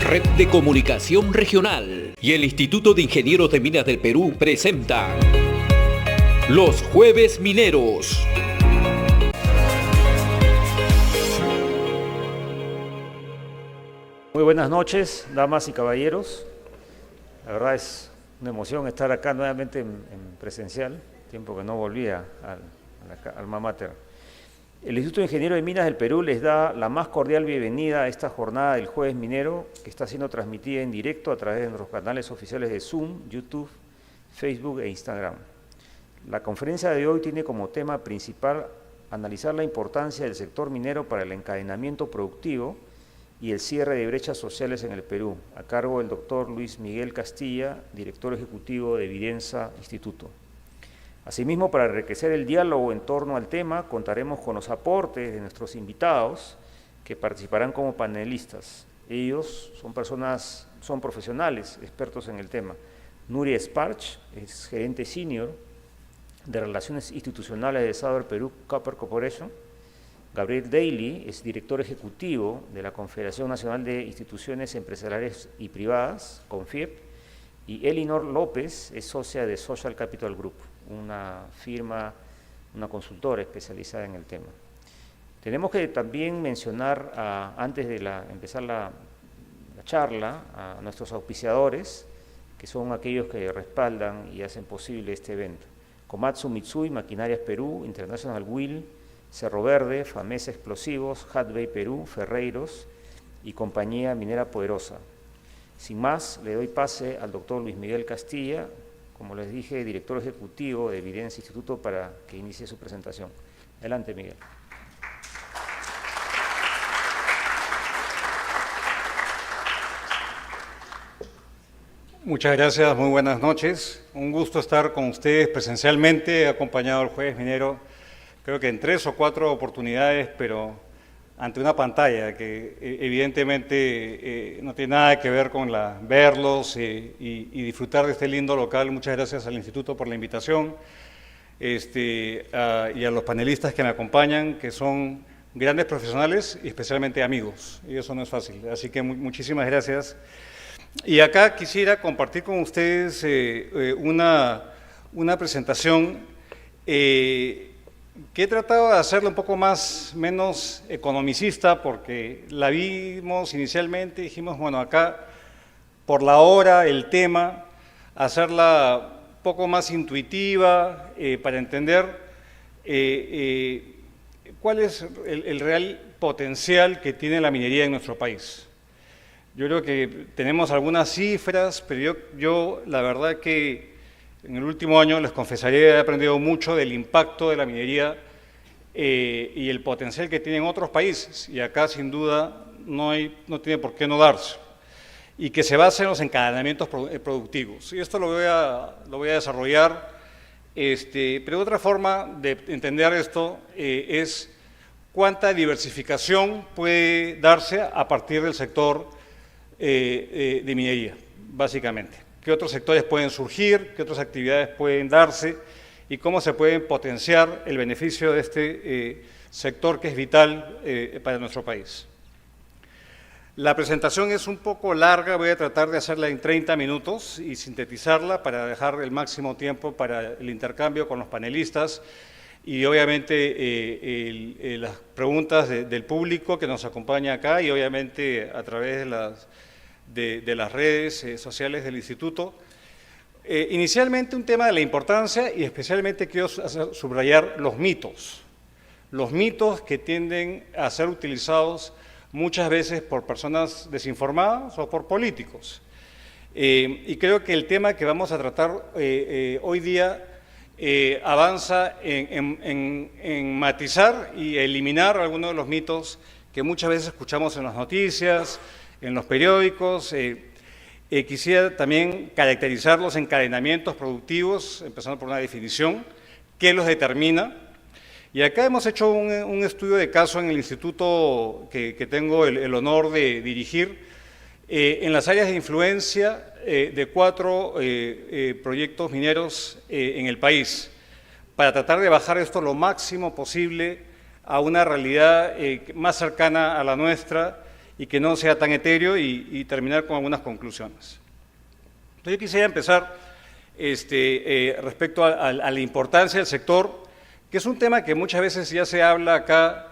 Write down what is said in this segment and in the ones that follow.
Red de Comunicación Regional y el Instituto de Ingenieros de Minas del Perú presenta Los Jueves Mineros. Muy buenas noches, damas y caballeros. La verdad es una emoción estar acá nuevamente en presencial, tiempo que no volvía al alma mater. El Instituto de Ingenieros de Minas del Perú les da la más cordial bienvenida a esta jornada del Jueves Minero, que está siendo transmitida en directo a través de nuestros canales oficiales de Zoom, YouTube, Facebook e Instagram. La conferencia de hoy tiene como tema principal analizar la importancia del sector minero para el encadenamiento productivo y el cierre de brechas sociales en el Perú, a cargo del doctor Luis Miguel Castilla, director ejecutivo de Evidenza Instituto. Asimismo, para enriquecer el diálogo en torno al tema, contaremos con los aportes de nuestros invitados que participarán como panelistas. Ellos son profesionales, expertos en el tema. Nuria Esparch es gerente senior de Relaciones Institucionales de Southern Perú Copper Corporation. Gabriel Daly es director ejecutivo de la Confederación Nacional de Instituciones Empresariales y Privadas, CONFIEP, y Elinor López es socia de Social Capital Group, una firma, una consultora especializada en el tema. Tenemos que también mencionar, antes de empezar la charla, a nuestros auspiciadores, que son aquellos que respaldan y hacen posible este evento. Komatsu Mitsui, Maquinarias Perú, International Will, Cerro Verde, Famesa Explosivos, Hatbay Perú, Ferreiros y Compañía Minera Poderosa. Sin más, le doy pase al doctor Luis Miguel Castilla, como les dije, director ejecutivo de Evidenza Instituto, para que inicie su presentación. Adelante, Miguel. Muchas gracias, muy buenas noches. Un gusto estar con ustedes presencialmente, acompañado del Jueves Minero, creo que en 3 o 4 oportunidades, pero ante una pantalla que evidentemente no tiene nada que ver con verlos y disfrutar de este lindo local. Muchas gracias al Instituto por la invitación y a los panelistas que me acompañan, que son grandes profesionales y especialmente amigos, y eso no es fácil, así que muchísimas gracias. Y acá quisiera compartir con ustedes una presentación que he tratado de hacerla un poco menos economicista, porque la vimos inicialmente, dijimos, bueno, acá por la hora, el tema, hacerla un poco más intuitiva para entender cuál es el real potencial que tiene la minería en nuestro país. Yo creo que tenemos algunas cifras, pero yo la verdad que en el último año, les confesaré, he aprendido mucho del impacto de la minería y el potencial que tiene en otros países, y acá sin duda no tiene por qué no darse, y que se basa en los encadenamientos productivos. Y esto lo voy a desarrollar, pero otra forma de entender esto es cuánta diversificación puede darse a partir del sector de minería, básicamente. ¿Qué otros sectores pueden surgir? ¿Qué otras actividades pueden darse? ¿Y cómo se puede potenciar el beneficio de este sector que es vital para nuestro país? La presentación es un poco larga, voy a tratar de hacerla en 30 minutos y sintetizarla para dejar el máximo tiempo para el intercambio con los panelistas y obviamente las preguntas del público que nos acompaña acá, y obviamente a través de las redes sociales del Instituto. Inicialmente un tema de la importancia, y especialmente quiero subrayar los mitos que tienden a ser utilizados muchas veces por personas desinformadas o por políticos. Y creo que el tema que vamos a tratar hoy día avanza en matizar y eliminar algunos de los mitos que muchas veces escuchamos en las noticias, en los periódicos. Quisiera también caracterizar los encadenamientos productivos, empezando por una definición, qué los determina. Y acá hemos hecho un estudio de caso en el instituto que tengo el honor de dirigir, en las áreas de influencia de 4 proyectos mineros en el país, para tratar de bajar esto lo máximo posible a una realidad más cercana a la nuestra y que no sea tan etéreo y terminar con algunas conclusiones. Entonces, yo quisiera empezar respecto a la importancia del sector, que es un tema que muchas veces ya se habla acá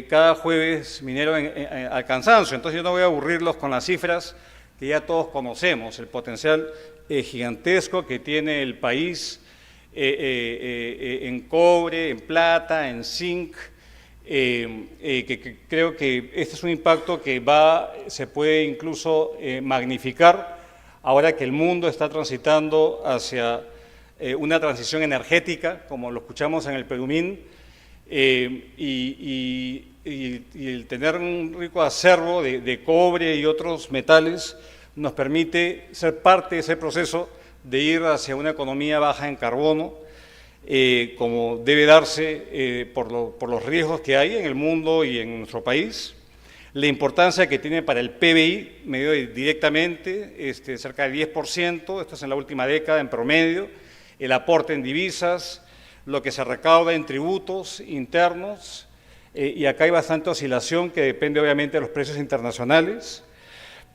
cada jueves minero al cansancio. Entonces yo no voy a aburrirlos con las cifras que ya todos conocemos, el potencial gigantesco que tiene el país en cobre, en plata, en zinc, que creo que este es un impacto que se puede incluso magnificar ahora que el mundo está transitando hacia una transición energética, como lo escuchamos en el Perumín, y el tener un rico acervo de cobre y otros metales nos permite ser parte de ese proceso de ir hacia una economía baja en carbono, como debe darse por los riesgos que hay en el mundo y en nuestro país. La importancia que tiene para el PBI, medido directamente, cerca del 10%, esto es en la última década en promedio, el aporte en divisas, lo que se recauda en tributos internos, y acá hay bastante oscilación que depende obviamente de los precios internacionales,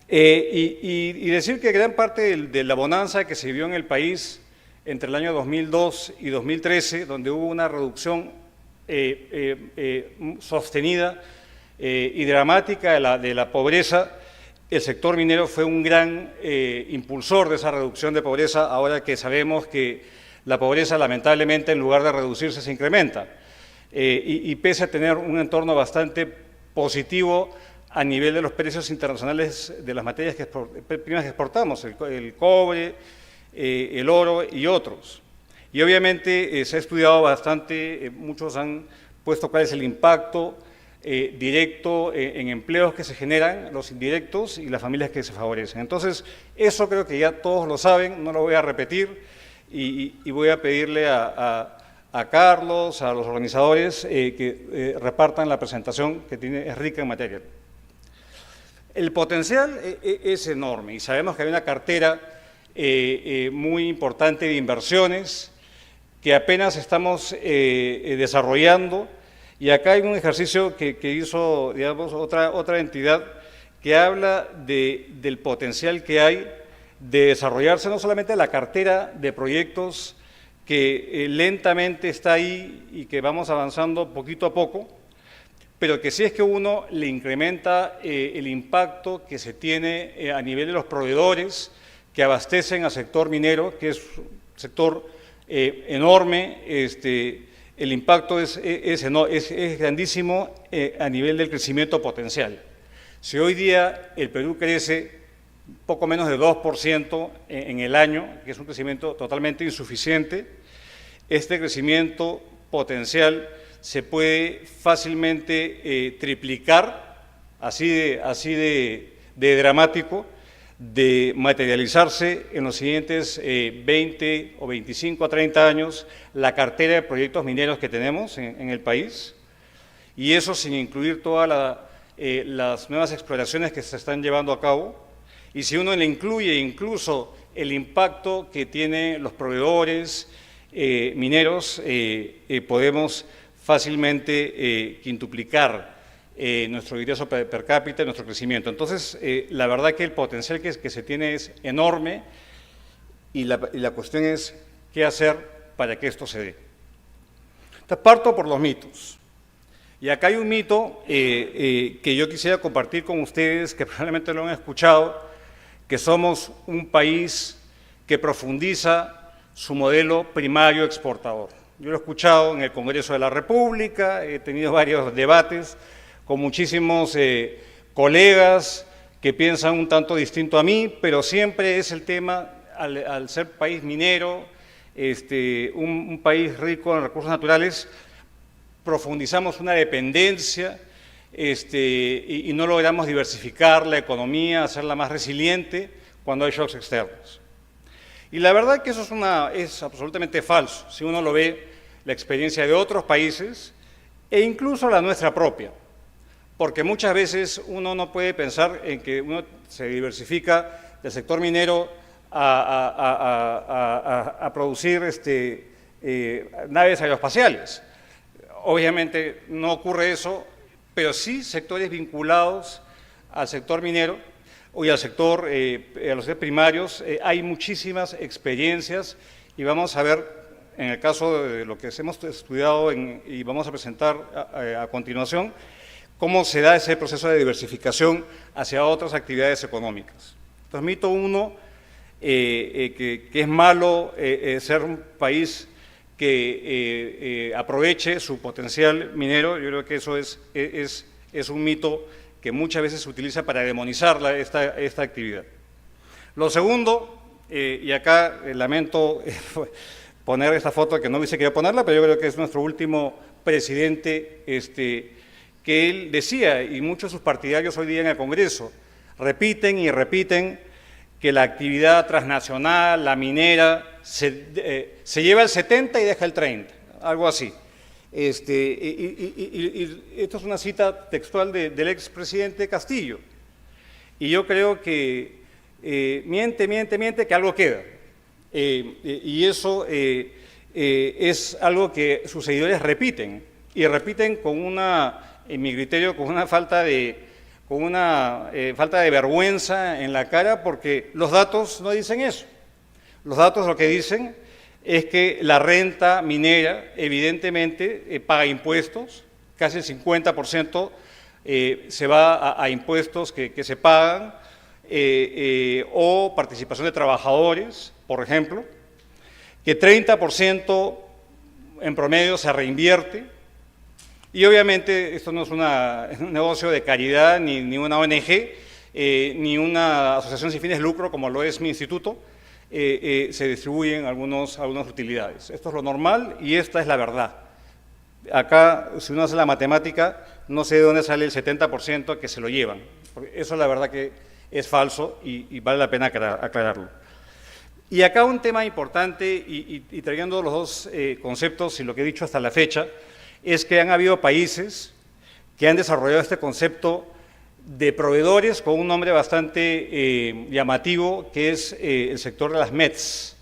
y decir que gran parte de la bonanza que se vivió en el país entre el año 2002 y 2013, donde hubo una reducción sostenida y dramática de la pobreza, el sector minero fue un gran impulsor de esa reducción de pobreza, ahora que sabemos que la pobreza lamentablemente en lugar de reducirse se incrementa. Y pese a tener un entorno bastante positivo a nivel de los precios internacionales de las materias primas que exportamos, el cobre, el oro y otros. Y obviamente se ha estudiado bastante, muchos han puesto cuál es el impacto directo en empleos que se generan, los indirectos y las familias que se favorecen. Entonces, eso creo que ya todos lo saben, no lo voy a repetir y voy a pedirle a Carlos, a los organizadores, que repartan la presentación que es rica en material. El potencial es enorme y sabemos que hay una cartera muy importante de inversiones que apenas estamos desarrollando. Y acá hay un ejercicio que hizo, digamos, otra entidad que habla del potencial que hay de desarrollarse no solamente la cartera de proyectos que lentamente está ahí y que vamos avanzando poquito a poco, pero que si es que uno le incrementa el impacto que se tiene a nivel de los proveedores que abastecen al sector minero, que es un sector enorme, el impacto es grandísimo a nivel del crecimiento potencial. Si hoy día el Perú crece poco menos de 2% en el año, que es un crecimiento totalmente insuficiente, este crecimiento potencial se puede fácilmente triplicar, así de dramático, de materializarse en los siguientes 20 o 25 a 30 años la cartera de proyectos mineros que tenemos en el país, y eso sin incluir todas las nuevas exploraciones que se están llevando a cabo, y si uno le incluye incluso el impacto que tienen los proveedores mineros, podemos fácilmente quintuplicar nuestro ingreso per cápita, nuestro crecimiento. Entonces, la verdad que el potencial que se tiene es enorme y la cuestión es qué hacer para que esto se dé. Entonces, parto por los mitos. Y acá hay un mito que yo quisiera compartir con ustedes, que probablemente lo han escuchado, que somos un país que profundiza su modelo primario exportador. Yo lo he escuchado en el Congreso de la República, he tenido varios debates con muchísimos colegas que piensan un tanto distinto a mí, pero siempre es el tema, al ser país minero, un país rico en recursos naturales, profundizamos una dependencia y no logramos diversificar la economía, hacerla más resiliente cuando hay shocks externos. Y la verdad que eso es absolutamente falso, si uno lo ve la experiencia de otros países e incluso la nuestra propia. Porque muchas veces uno no puede pensar en que uno se diversifica del sector minero a producir naves aeroespaciales. Obviamente no ocurre eso, pero sí sectores vinculados al sector minero y al sector, a los primarios. Hay muchísimas experiencias y vamos a ver, en el caso de lo que hemos estudiado y vamos a presentar a continuación, cómo se da ese proceso de diversificación hacia otras actividades económicas. Entonces, mito uno, que es malo ser un país que aproveche su potencial minero. Yo creo que eso es un mito que muchas veces se utiliza para demonizar esta actividad. Lo segundo, y acá lamento poner esta foto que no hubiese querido ponerla, pero yo creo que es nuestro último presidente, que él decía, y muchos de sus partidarios hoy día en el Congreso, repiten y repiten que la actividad transnacional, la minera, se lleva el 70 y deja el 30, algo así. Y esto es una cita textual del expresidente Castillo. Y yo creo que miente, que algo queda. Y eso es algo que sus seguidores repiten, y repiten con en mi criterio, con una falta de vergüenza en la cara, porque los datos no dicen eso. Los datos lo que dicen es que la renta minera evidentemente paga impuestos, casi el 50% se va a impuestos que se pagan, o participación de trabajadores, por ejemplo, que 30% en promedio se reinvierte. Y obviamente esto no es un negocio de caridad, ni una ONG, ni una asociación sin fines de lucro, como lo es mi instituto. Se distribuyen algunas utilidades. Esto es lo normal y esta es la verdad. Acá, si uno hace la matemática, no sé de dónde sale el 70% que se lo llevan. Porque eso es la verdad que es falso y vale la pena aclararlo. Y acá un tema importante, y trayendo los dos conceptos y lo que he dicho hasta la fecha, es que han habido países que han desarrollado este concepto de proveedores con un nombre bastante llamativo, que es el sector de las METS,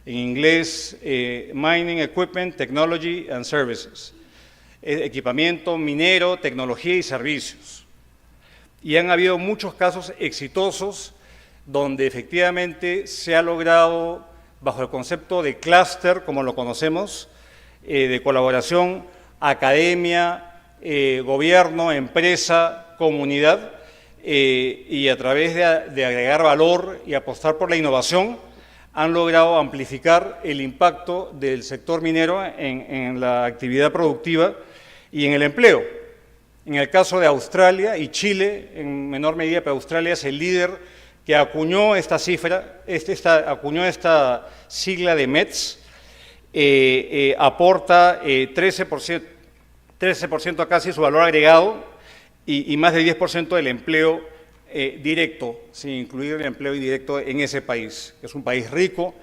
en inglés Mining Equipment, Technology and Services, equipamiento minero, tecnología y servicios. Y han habido muchos casos exitosos donde efectivamente se ha logrado, bajo el concepto de clúster, como lo conocemos, de colaboración, academia, gobierno, empresa, comunidad, y a través de agregar valor y apostar por la innovación, han logrado amplificar el impacto del sector minero en la actividad productiva y en el empleo. En el caso de Australia y Chile, en menor medida, pero Australia es el líder que acuñó esta cifra, acuñó esta sigla de METS, aporta 13% casi su valor agregado y más del 10% del empleo directo, sin incluir el empleo indirecto en ese país, que es un país rico.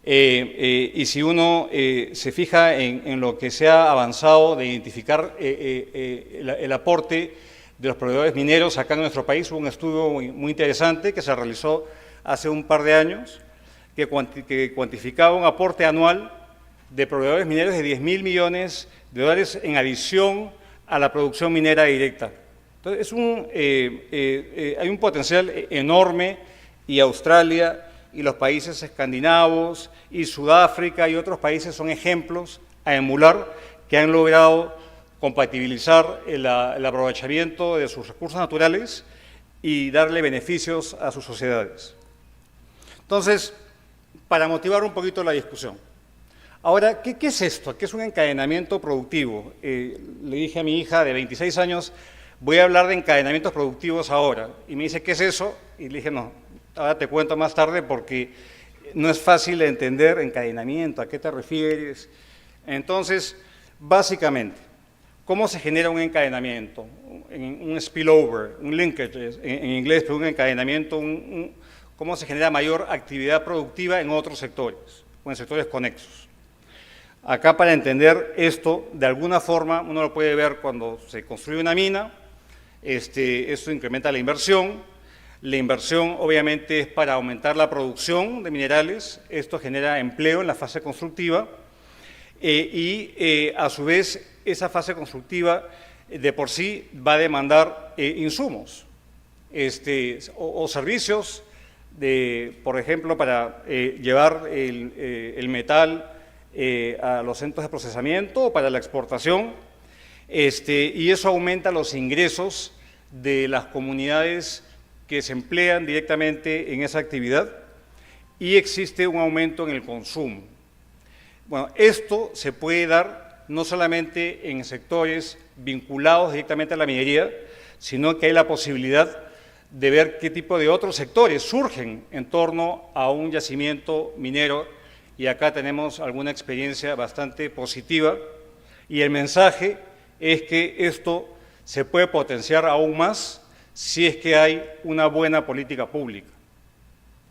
Y si uno se fija en lo que se ha avanzado de identificar el aporte de los proveedores mineros acá en nuestro país, hubo un estudio muy interesante que se realizó hace un par de años, que cuantificaba un aporte anual de proveedores mineros de $10.000 millones en adición a la producción minera directa. Entonces, hay un potencial enorme, y Australia y los países escandinavos y Sudáfrica y otros países son ejemplos a emular, que han logrado compatibilizar el aprovechamiento de sus recursos naturales y darle beneficios a sus sociedades. Entonces, para motivar un poquito la discusión. Ahora, ¿qué es esto? ¿Qué es un encadenamiento productivo? Le dije a mi hija de 26 años, voy a hablar de encadenamientos productivos ahora. Y me dice, ¿qué es eso? Y le dije, no, ahora te cuento más tarde porque no es fácil de entender encadenamiento, ¿a qué te refieres? Entonces, básicamente, ¿cómo se genera un encadenamiento? Un spillover, un linkage en inglés, pero un encadenamiento, ¿cómo se genera mayor actividad productiva en otros sectores o en sectores conexos? Acá, para entender esto, de alguna forma, uno lo puede ver cuando se construye una mina. Esto incrementa la inversión. La inversión, obviamente, es para aumentar la producción de minerales. Esto genera empleo en la fase constructiva. A su vez, esa fase constructiva de por sí va a demandar insumos. o servicios, por ejemplo, para llevar el metal a los centros de procesamiento o para la exportación, y eso aumenta los ingresos de las comunidades que se emplean directamente en esa actividad y existe un aumento en el consumo. Bueno, esto se puede dar no solamente en sectores vinculados directamente a la minería, sino que hay la posibilidad de ver qué tipo de otros sectores surgen en torno a un yacimiento minero, y acá tenemos alguna experiencia bastante positiva, y el mensaje es que esto se puede potenciar aún más si es que hay una buena política pública.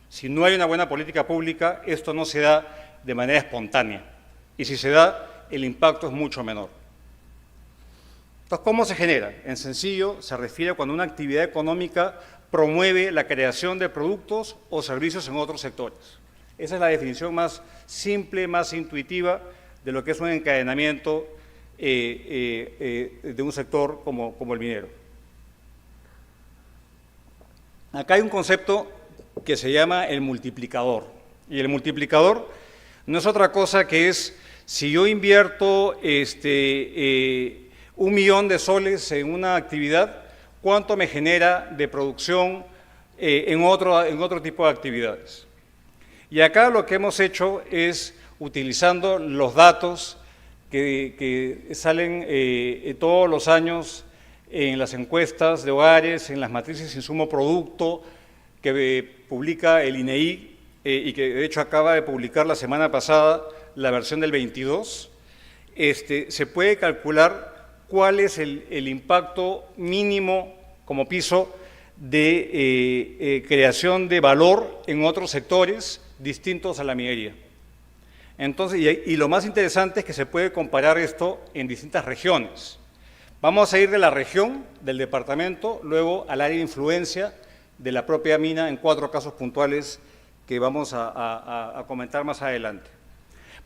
Si no hay una buena política pública, esto no se da de manera espontánea, y si se da, el impacto es mucho menor. Entonces, ¿cómo se genera? En sencillo, se refiere a cuando una actividad económica promueve la creación de productos o servicios en otros sectores. Esa es la definición más simple, más intuitiva de lo que es un encadenamiento de un sector como el minero. Acá hay un concepto que se llama el multiplicador, y el multiplicador no es otra cosa que es, si yo invierto $1 millón de soles en una actividad, ¿cuánto me genera de producción en otro tipo de actividades? Y acá lo que hemos hecho es, utilizando los datos que salen todos los años en las encuestas de hogares, en las matrices insumo-producto que publica el INEI, y que de hecho acaba de publicar la semana pasada la versión del 22, se puede calcular cuál es el impacto mínimo como piso de creación de valor en otros sectores distintos a la minería. Entonces, y lo más interesante es que se puede comparar esto en distintas regiones. Vamos a ir de la región, del departamento, luego al área de influencia de la propia mina en 4 casos puntuales que vamos a comentar más adelante.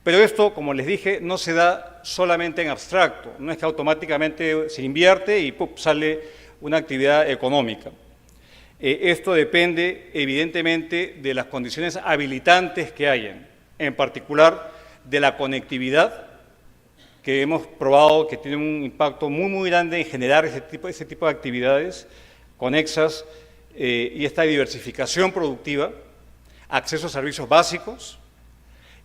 Pero esto, como les dije, no se da solamente en abstracto, no es que automáticamente se invierte y ¡pum!, sale una actividad económica. Esto depende evidentemente de las condiciones habilitantes que hayan, en particular de la conectividad, que hemos probado que tiene un impacto muy grande en generar ese tipo de actividades conexas, y esta diversificación productiva, acceso a servicios básicos,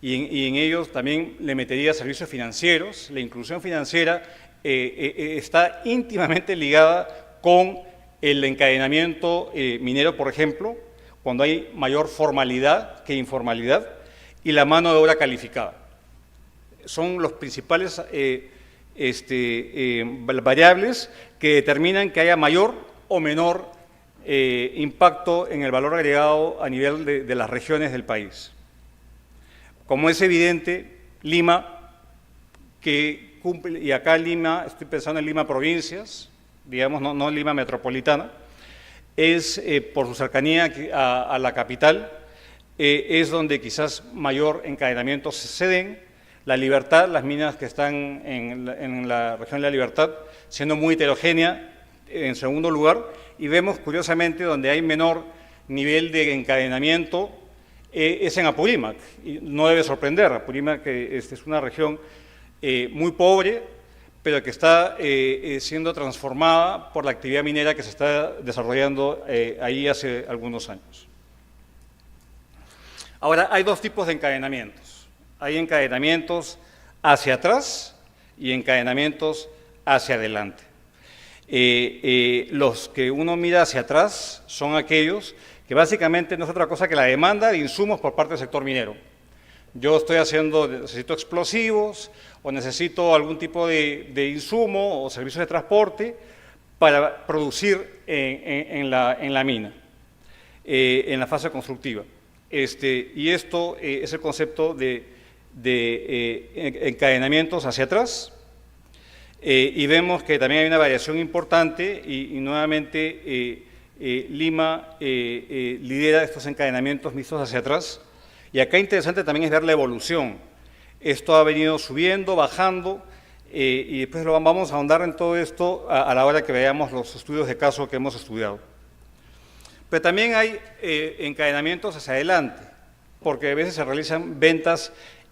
y en ellos también le metería servicios financieros. La inclusión financiera está íntimamente ligada con el encadenamiento minero, por ejemplo, cuando hay mayor formalidad que informalidad, y la mano de obra calificada. Son los principales variables que determinan que haya mayor o menor impacto en el valor agregado a nivel de las regiones del país. Como es evidente, Lima, que cumple, y acá Lima, estoy pensando en Lima provincias, digamos, no Lima metropolitana, es por su cercanía a la capital, es donde quizás mayor encadenamiento se den. La Libertad, las minas que están en la región de la Libertad, siendo muy heterogénea, en segundo lugar, y vemos curiosamente donde hay menor nivel de encadenamiento es en Apurímac, y no debe sorprender. Apurímac es una región muy pobre, pero que está siendo transformada por la actividad minera que se está desarrollando ahí hace algunos años. Ahora, hay 2 tipos de encadenamientos. Hay encadenamientos hacia atrás y encadenamientos hacia adelante. Los que uno mira hacia atrás son aquellos que básicamente no es otra cosa que la demanda de insumos por parte del sector minero. Yo necesito explosivos o necesito algún tipo de insumo o servicios de transporte para producir en la mina, en la fase constructiva. Y esto es el concepto de encadenamientos hacia atrás, y vemos que también hay una variación importante y nuevamente Lima lidera estos encadenamientos mixtos hacia atrás, y acá interesante también es ver la evolución. Esto ha venido subiendo, bajando, y después vamos a ahondar en todo esto a la hora que veamos los estudios de caso que hemos estudiado. Pero también hay encadenamientos hacia adelante, porque a veces se realizan ventas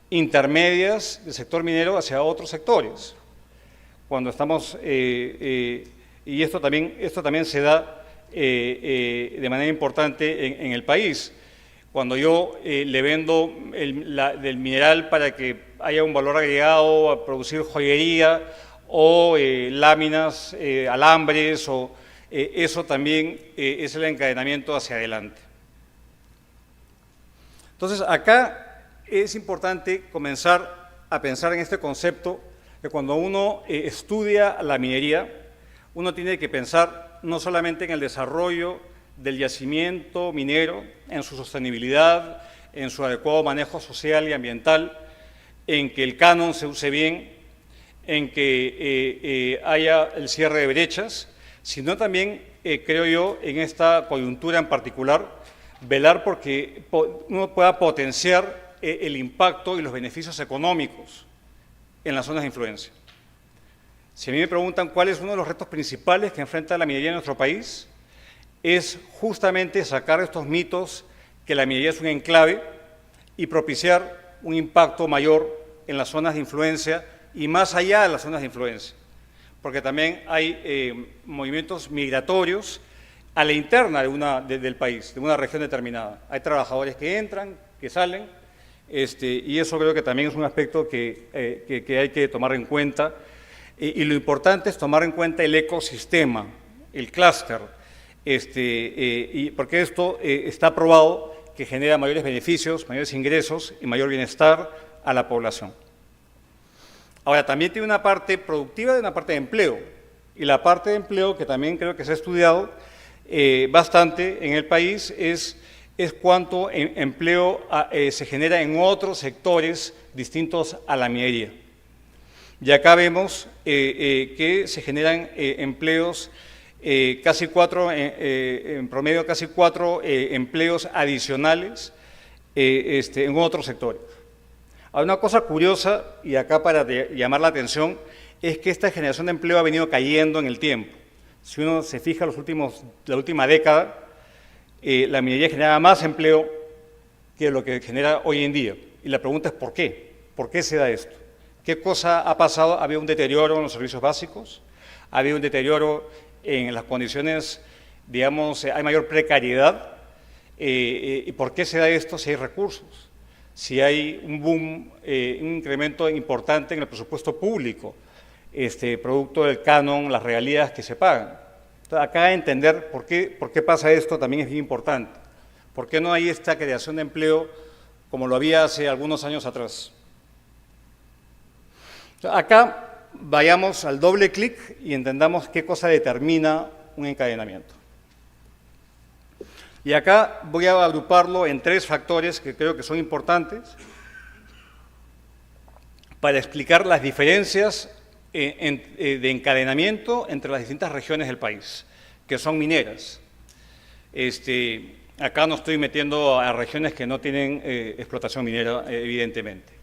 intermedias del sector minero hacia otros sectores. Cuando estamos, y esto también se da de manera importante en el país. Cuando yo le vendo del mineral para que haya un valor agregado a producir joyería o láminas, alambres, eso también es el encadenamiento hacia adelante. Entonces, acá es importante comenzar a pensar en este concepto que cuando uno estudia la minería, uno tiene que pensar no solamente en el desarrollo del yacimiento minero, en su sostenibilidad, en su adecuado manejo social y ambiental, en que el canon se use bien, en que haya el cierre de brechas, sino también, creo yo, en esta coyuntura en particular, velar porque uno pueda potenciar el impacto y los beneficios económicos en las zonas de influencia. Si a mí me preguntan cuál es uno de los retos principales que enfrenta la minería en nuestro país, es justamente sacar estos mitos que la minería es un enclave y propiciar un impacto mayor en las zonas de influencia y más allá de las zonas de influencia, porque también hay movimientos migratorios a la interna del país, de una región determinada. Hay trabajadores que entran, que salen, y eso creo que también es un aspecto que hay que tomar en cuenta. Y lo importante es tomar en cuenta el ecosistema, el clúster, porque esto está probado que genera mayores beneficios, mayores ingresos y mayor bienestar a la población. Ahora, también tiene una parte productiva y una parte de empleo. Y la parte de empleo, que también creo que se ha estudiado bastante en el país, es cuánto empleo se genera en otros sectores distintos a la minería. Y acá vemos que se generan empleos, en promedio casi 4 empleos adicionales en otros sectores. Hay una cosa curiosa, y acá para llamar la atención, es que esta generación de empleo ha venido cayendo en el tiempo. Si uno se fija la última década, la minería generaba más empleo que lo que genera hoy en día. Y la pregunta es ¿por qué? ¿Por qué se da esto? ¿Qué cosa ha pasado? ¿Ha habido un deterioro en los servicios básicos? ¿Ha habido un deterioro en las condiciones, digamos, hay mayor precariedad? ¿Y por qué se da esto si hay recursos? Si hay un boom, un incremento importante en el presupuesto público, producto del canon, las regalías que se pagan. Entonces, acá entender por qué pasa esto también es bien importante. ¿Por qué no hay esta creación de empleo como lo había hace algunos años atrás? Entonces, acá vayamos al doble clic y entendamos qué cosa determina un encadenamiento. Y acá voy a agruparlo en 3 factores que creo que son importantes para explicar las diferencias de encadenamiento entre las distintas regiones del país, que son mineras. Acá no estoy metiendo a regiones que no tienen explotación minera, evidentemente.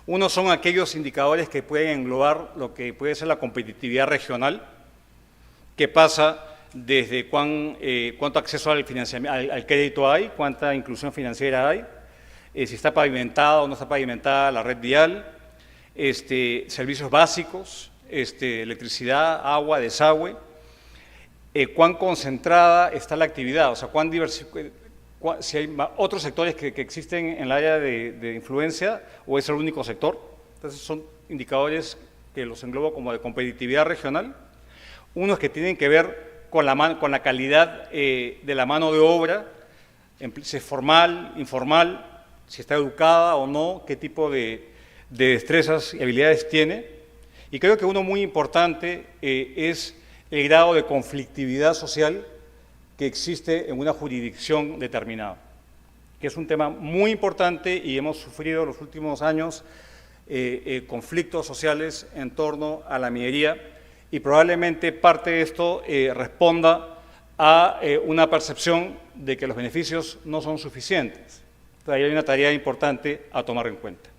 Uno son aquellos indicadores que pueden englobar lo que puede ser la competitividad regional, que pasa desde cuánto acceso al crédito hay, cuánta inclusión financiera hay, si está pavimentada o no está pavimentada la red vial, servicios básicos, electricidad, agua, desagüe, cuán concentrada está la actividad, o sea, si hay otros sectores que existen en el área de influencia o es el único sector. Entonces son indicadores que los englobo como de competitividad regional, unos que tienen que ver con la calidad de la mano de obra, si es formal, informal, si está educada o no, qué tipo de destrezas y habilidades tiene. Y creo que uno muy importante es el grado de conflictividad social que existe en una jurisdicción determinada, que es un tema muy importante y hemos sufrido los últimos años conflictos sociales en torno a la minería y probablemente parte de esto responda a una percepción de que los beneficios no son suficientes. Entonces, ahí hay una tarea importante a tomar en cuenta.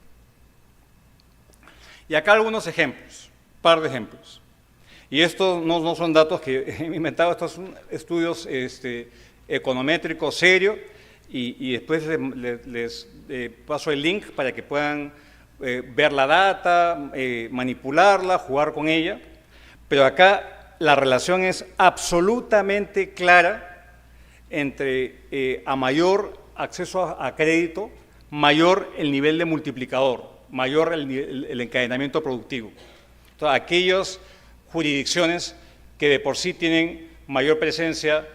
Y acá algunos ejemplos, un par de ejemplos. Y estos no son datos que he inventado, estos son estudios econométrico serio, y después les paso el link para que puedan ver la data, manipularla, jugar con ella. Pero acá la relación es absolutamente clara entre a mayor acceso a crédito, mayor el nivel de multiplicador, mayor el encadenamiento productivo. Entonces, aquellas jurisdicciones que de por sí tienen mayor presencia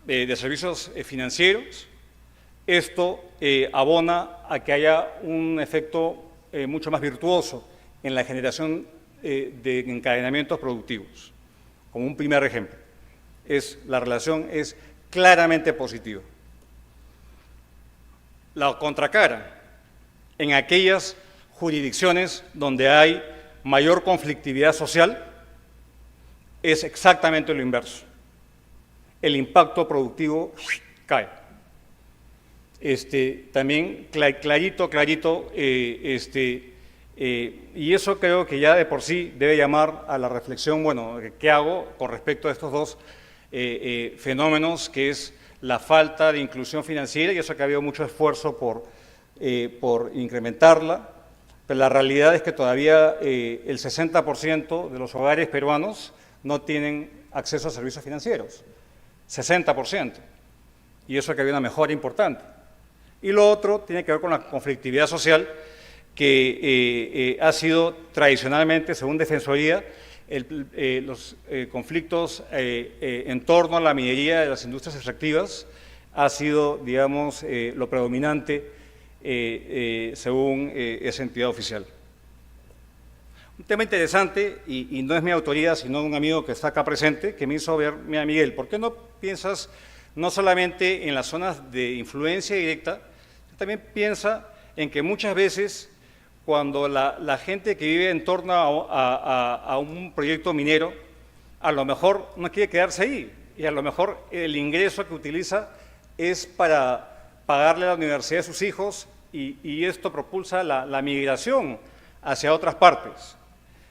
de servicios financieros, esto abona a que haya un efecto mucho más virtuoso en la generación de encadenamientos productivos. Como un primer ejemplo, la relación es claramente positiva. La contracara, en aquellas jurisdicciones donde hay mayor conflictividad social, es exactamente lo inverso. El impacto productivo cae. También clarito, y eso creo que ya de por sí debe llamar a la reflexión, bueno, ¿qué hago con respecto a estos dos fenómenos, que es la falta de inclusión financiera, y eso que ha habido mucho esfuerzo por incrementarla, pero la realidad es que todavía el 60% de los hogares peruanos no tienen acceso a servicios financieros, 60%, y eso que había una mejora importante. Y lo otro tiene que ver con la conflictividad social, que ha sido tradicionalmente, según Defensoría, los conflictos en torno a la minería de las industrias extractivas ha sido, digamos, lo predominante según esa entidad oficial. Un tema interesante, y no es mi autoría, sino de un amigo que está acá presente, que me hizo ver: mira, Miguel, ¿por qué no piensas no solamente en las zonas de influencia directa, también piensa en que muchas veces cuando la gente que vive en torno a un proyecto minero, a lo mejor no quiere quedarse ahí, y a lo mejor el ingreso que utiliza es para pagarle a la universidad de sus hijos, y esto propulsa la migración hacia otras partes.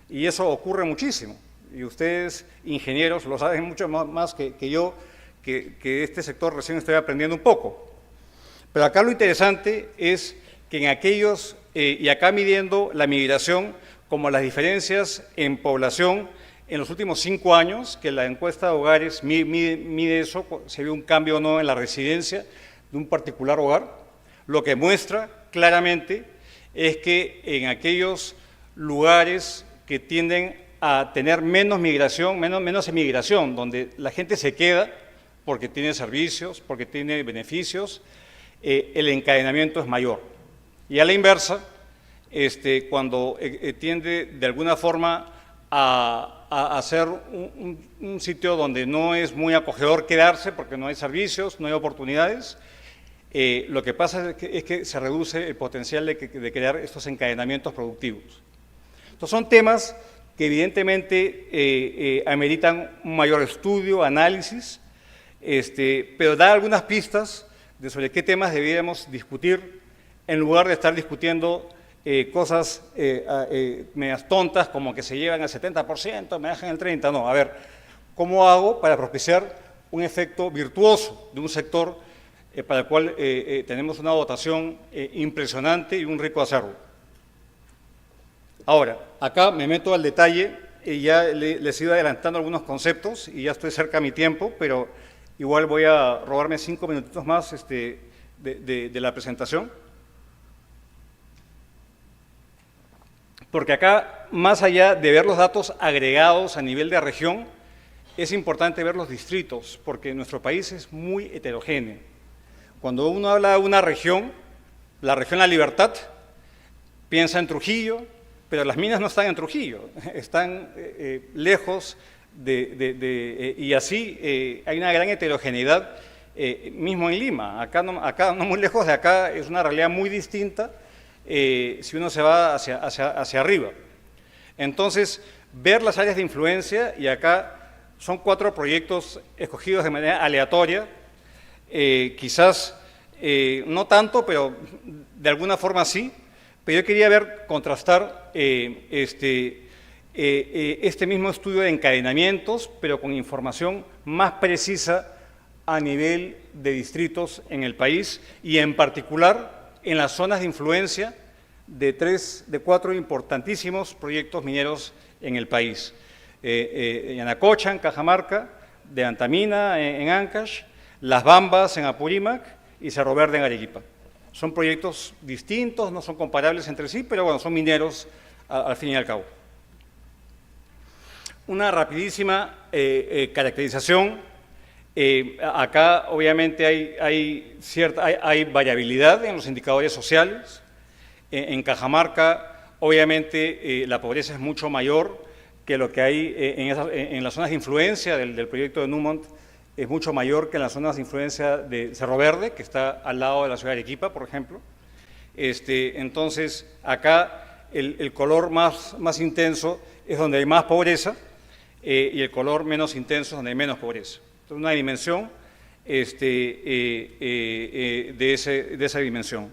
Y eso ocurre muchísimo, y ustedes, ingenieros, lo saben mucho más que yo, que este sector recién estoy aprendiendo un poco. Pero acá lo interesante es que en aquellos, y acá midiendo la migración como las diferencias en población en los últimos 5 años, que la encuesta de hogares mide eso, si había un cambio o no en la residencia de un particular hogar, lo que muestra claramente es que en aquellos lugares que tienden a tener menos migración, menos emigración, donde la gente se queda porque tiene servicios, porque tiene beneficios, el encadenamiento es mayor. Y a la inversa, cuando tiende de alguna forma a ser un sitio donde no es muy acogedor quedarse porque no hay servicios, no hay oportunidades, lo que pasa es que se reduce el potencial de crear estos encadenamientos productivos. Entonces son temas que evidentemente ameritan un mayor estudio, análisis, pero da algunas pistas de sobre qué temas deberíamos discutir, en lugar de estar discutiendo cosas medias tontas, como que se llevan al 70%, me dejan el 30%. No, a ver, ¿cómo hago para propiciar un efecto virtuoso de un sector para el cual tenemos una dotación impresionante y un rico acervo? Ahora, acá me meto al detalle, ya les he ido adelantando algunos conceptos y ya estoy cerca de mi tiempo, pero igual voy a robarme 5 minutitos más de la presentación. Porque acá, más allá de ver los datos agregados a nivel de región, es importante ver los distritos, porque nuestro país es muy heterogéneo. Cuando uno habla de una región, la región La Libertad, piensa en Trujillo, pero las minas no están en Trujillo, están lejos y así hay una gran heterogeneidad mismo en Lima. Acá no muy lejos de acá, es una realidad muy distinta si uno se va hacia arriba. Entonces, ver las áreas de influencia, y acá son 4 proyectos escogidos de manera aleatoria, quizás no tanto, pero de alguna forma sí. Pero yo quería contrastar este mismo estudio de encadenamientos, pero con información más precisa a nivel de distritos en el país y en particular en las zonas de influencia de 4 importantísimos proyectos mineros en el país. Yanacocha, en Cajamarca, de Antamina, en Ancash, Las Bambas, en Apurímac y Cerro Verde, en Arequipa. Son proyectos distintos, no son comparables entre sí, pero bueno, son mineros al fin y al cabo. Una rapidísima caracterización. Acá obviamente hay variabilidad en los indicadores sociales. En Cajamarca obviamente la pobreza es mucho mayor que lo que hay en las zonas de influencia del proyecto de Newmont, es mucho mayor que en las zonas de influencia de Cerro Verde, que está al lado de la ciudad de Arequipa, por ejemplo. Entonces, acá el color más intenso es donde hay más pobreza y el color menos intenso es donde hay menos pobreza. Entonces, una dimensión de esa dimensión.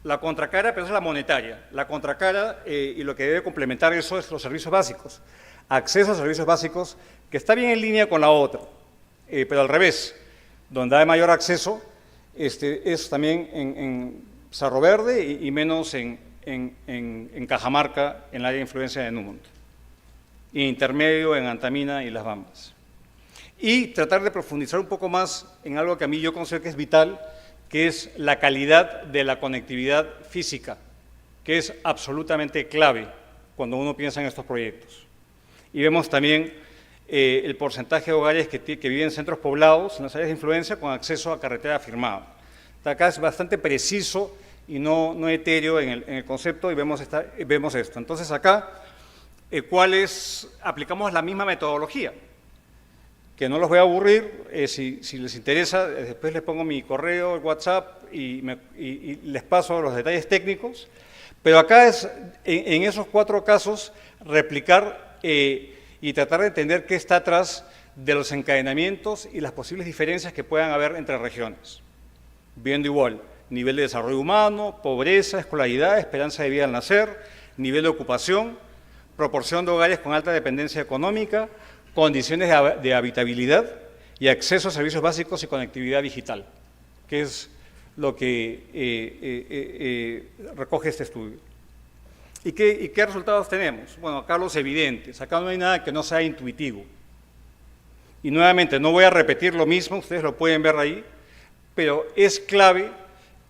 La contracara, pero esa es la monetaria. La contracara, y lo que debe complementar eso es los servicios básicos. Acceso a servicios básicos, que está bien en línea con la otra, pero al revés, donde hay mayor acceso, es también en Cerro Verde y menos en Cajamarca, en el área de influencia de Newmont. Y intermedio en Antamina y Las Bambas. Y tratar de profundizar un poco más en algo que a mí yo considero que es vital, que es la calidad de la conectividad física, que es absolutamente clave cuando uno piensa en estos proyectos. Y vemos también el porcentaje de hogares que viven en centros poblados, en las áreas de influencia, con acceso a carretera firmada. Acá es bastante preciso y no etéreo en el concepto y vemos esto. Entonces acá, aplicamos la misma metodología, que no los voy a aburrir, si les interesa, después les pongo mi correo, el WhatsApp y les paso los detalles técnicos, pero acá es, en esos 4 casos, replicar y tratar de entender qué está atrás de los encadenamientos y las posibles diferencias que puedan haber entre regiones. Viendo igual, nivel de desarrollo humano, pobreza, escolaridad, esperanza de vida al nacer, nivel de ocupación, proporción de hogares con alta dependencia económica, condiciones de habitabilidad y acceso a servicios básicos y conectividad digital, que es lo que recoge este estudio. ¿Y qué resultados tenemos? Bueno, acá los evidentes, acá no hay nada que no sea intuitivo. Y nuevamente, no voy a repetir lo mismo, ustedes lo pueden ver ahí, pero es clave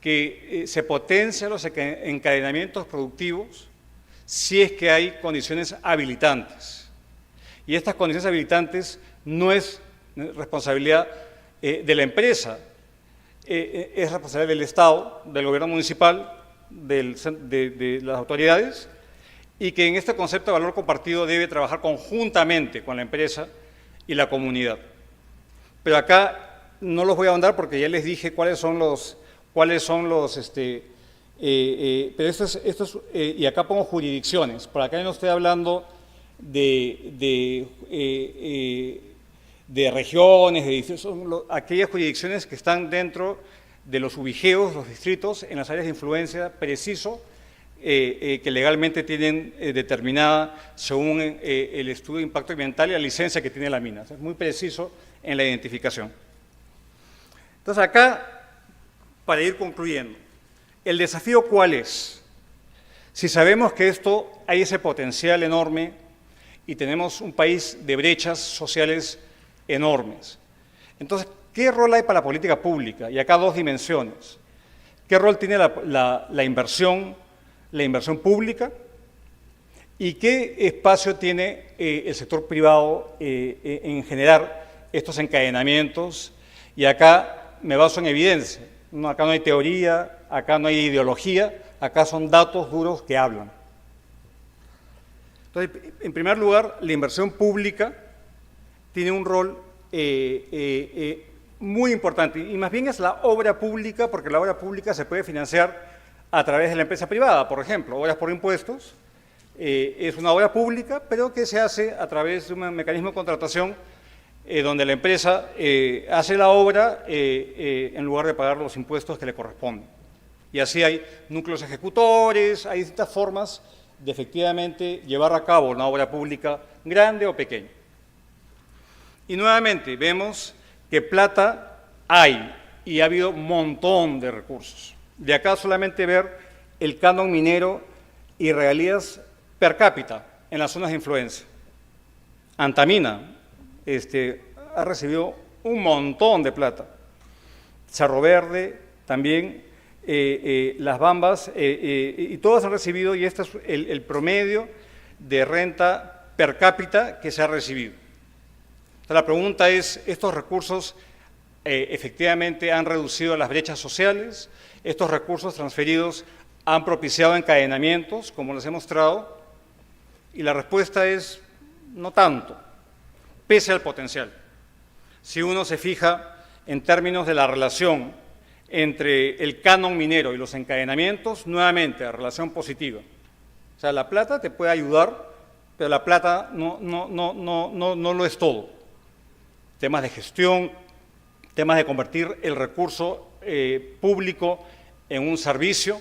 que se potencien los encadenamientos productivos si es que hay condiciones habilitantes. Y estas condiciones habilitantes no es responsabilidad de la empresa, es responsabilidad del Estado, del gobierno municipal, de las autoridades, y que en este concepto de valor compartido debe trabajar conjuntamente con la empresa y la comunidad. Pero acá no los voy a ahondar porque ya les dije cuáles son los pero esto es y acá pongo jurisdicciones, por acá no estoy hablando de regiones, de distritos, son aquellas jurisdicciones que están dentro de los ubigeos, los distritos, en las áreas de influencia preciso, que legalmente tienen determinada según el estudio de impacto ambiental y la licencia que tiene la mina. Es muy preciso en la identificación. Entonces acá, para ir concluyendo, ¿el desafío cuál es? Si sabemos que hay ese potencial enorme y tenemos un país de brechas sociales enormes, entonces, ¿qué rol hay para la política pública? Y acá 2 dimensiones. ¿Qué rol tiene la inversión pública? ¿Y qué espacio tiene el sector privado en generar estos encadenamientos? Y acá me baso en evidencia. Acá no hay teoría, acá no hay ideología, acá son datos duros que hablan. Entonces, en primer lugar, la inversión pública tiene un rol muy importante, y más bien es la obra pública, porque la obra pública se puede financiar a través de la empresa privada, por ejemplo, obras por impuestos, es una obra pública, pero que se hace a través de un mecanismo de contratación donde la empresa hace la obra en lugar de pagar los impuestos que le corresponden. Y así hay núcleos ejecutores, hay distintas formas de efectivamente llevar a cabo una obra pública grande o pequeña. Y nuevamente vemos que plata hay y ha habido un montón de recursos. De acá solamente ver el canon minero y regalías per cápita en las zonas de influencia. Antamina ha recibido un montón de plata. Cerro Verde también, Las Bambas, y todas han recibido, y este es el promedio de renta per cápita que se ha recibido. Entonces, la pregunta es, ¿estos recursos efectivamente han reducido las brechas sociales? ¿Estos recursos transferidos han propiciado encadenamientos, como les he mostrado? Y la respuesta es, no tanto, pese al potencial. Si uno se fija en términos de la relación entre el canon minero y los encadenamientos, nuevamente, la relación positiva. O sea, la plata te puede ayudar, pero la plata no lo es todo. Temas de gestión, temas de convertir el recurso público en un servicio,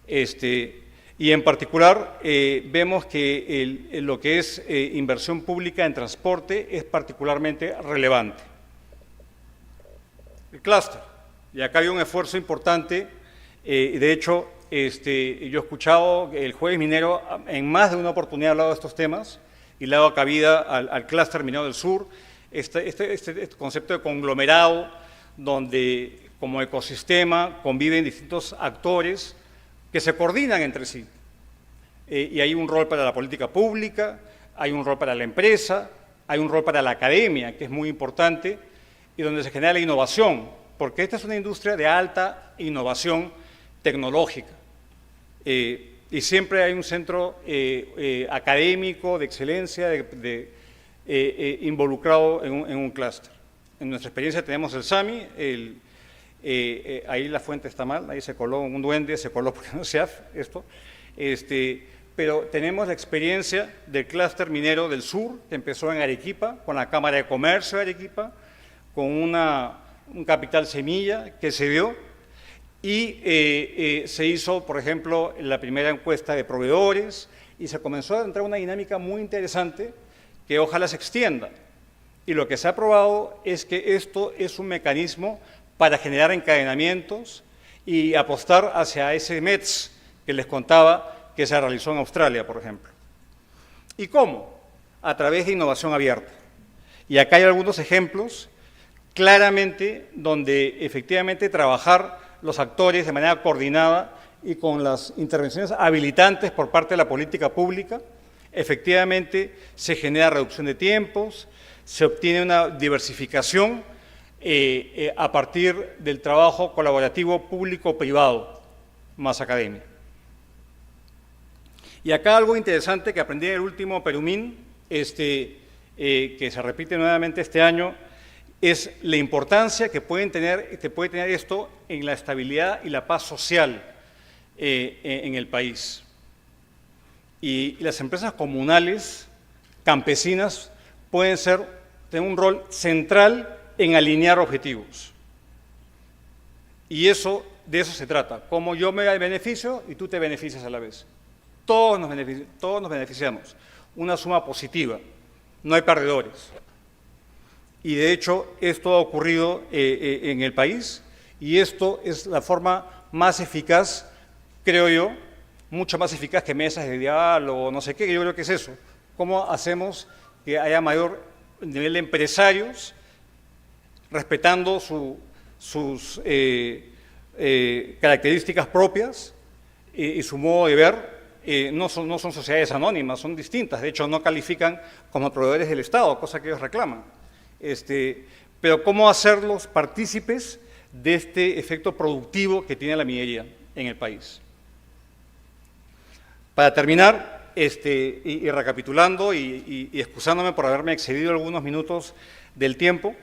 y en particular vemos que lo que es inversión pública en transporte es particularmente relevante. El clúster, y acá hay un esfuerzo importante, de hecho, yo he escuchado el Jueves Minero en más de una oportunidad ha hablado de estos temas y le ha dado cabida al clúster minero del sur, este concepto de conglomerado, donde como ecosistema conviven distintos actores que se coordinan entre sí. Y hay un rol para la política pública, hay un rol para la empresa, hay un rol para la academia, que es muy importante, y donde se genera la innovación, porque esta es una industria de alta innovación tecnológica. Y siempre hay un centro académico de excelencia involucrado en un clúster. En nuestra experiencia tenemos el SAMI, ahí la fuente está mal, ahí se coló un duende, se coló porque no se hace esto, pero tenemos la experiencia del clúster minero del sur, que empezó en Arequipa, con la Cámara de Comercio de Arequipa, con un capital semilla que se dio, y se hizo, por ejemplo, la primera encuesta de proveedores, y se comenzó a entrar una dinámica muy interesante que ojalá se extienda. Y lo que se ha probado es que esto es un mecanismo para generar encadenamientos y apostar hacia ese METS que les contaba que se realizó en Australia, por ejemplo. ¿Y cómo? A través de innovación abierta. Y acá hay algunos ejemplos claramente donde efectivamente trabajar los actores de manera coordinada y con las intervenciones habilitantes por parte de la política pública, efectivamente se genera reducción de tiempos, se obtiene una diversificación a partir del trabajo colaborativo público-privado más academia. Y acá algo interesante que aprendí en el último Perumín, que se repite nuevamente este año, es la importancia que puede tener esto en la estabilidad y la paz social en el país. Y las empresas comunales, campesinas, pueden tener un rol central en alinear objetivos. Y de eso se trata, como yo me beneficio y tú te beneficias a la vez. Todos nos beneficiamos, una suma positiva, no hay perdedores. Y de hecho esto ha ocurrido en el país y esto es la forma más eficaz, creo yo, mucho más eficaz que mesas de diálogo, no sé qué, yo creo que es eso. ¿Cómo hacemos que haya mayor nivel de empresarios respetando sus características propias y su modo de ver? No son sociedades anónimas, son distintas, de hecho no califican como proveedores del Estado, cosa que ellos reclaman. Pero ¿cómo hacerlos partícipes de este efecto productivo que tiene la minería en el país? Para terminar, y recapitulando y excusándome por haberme excedido algunos minutos del tiempo,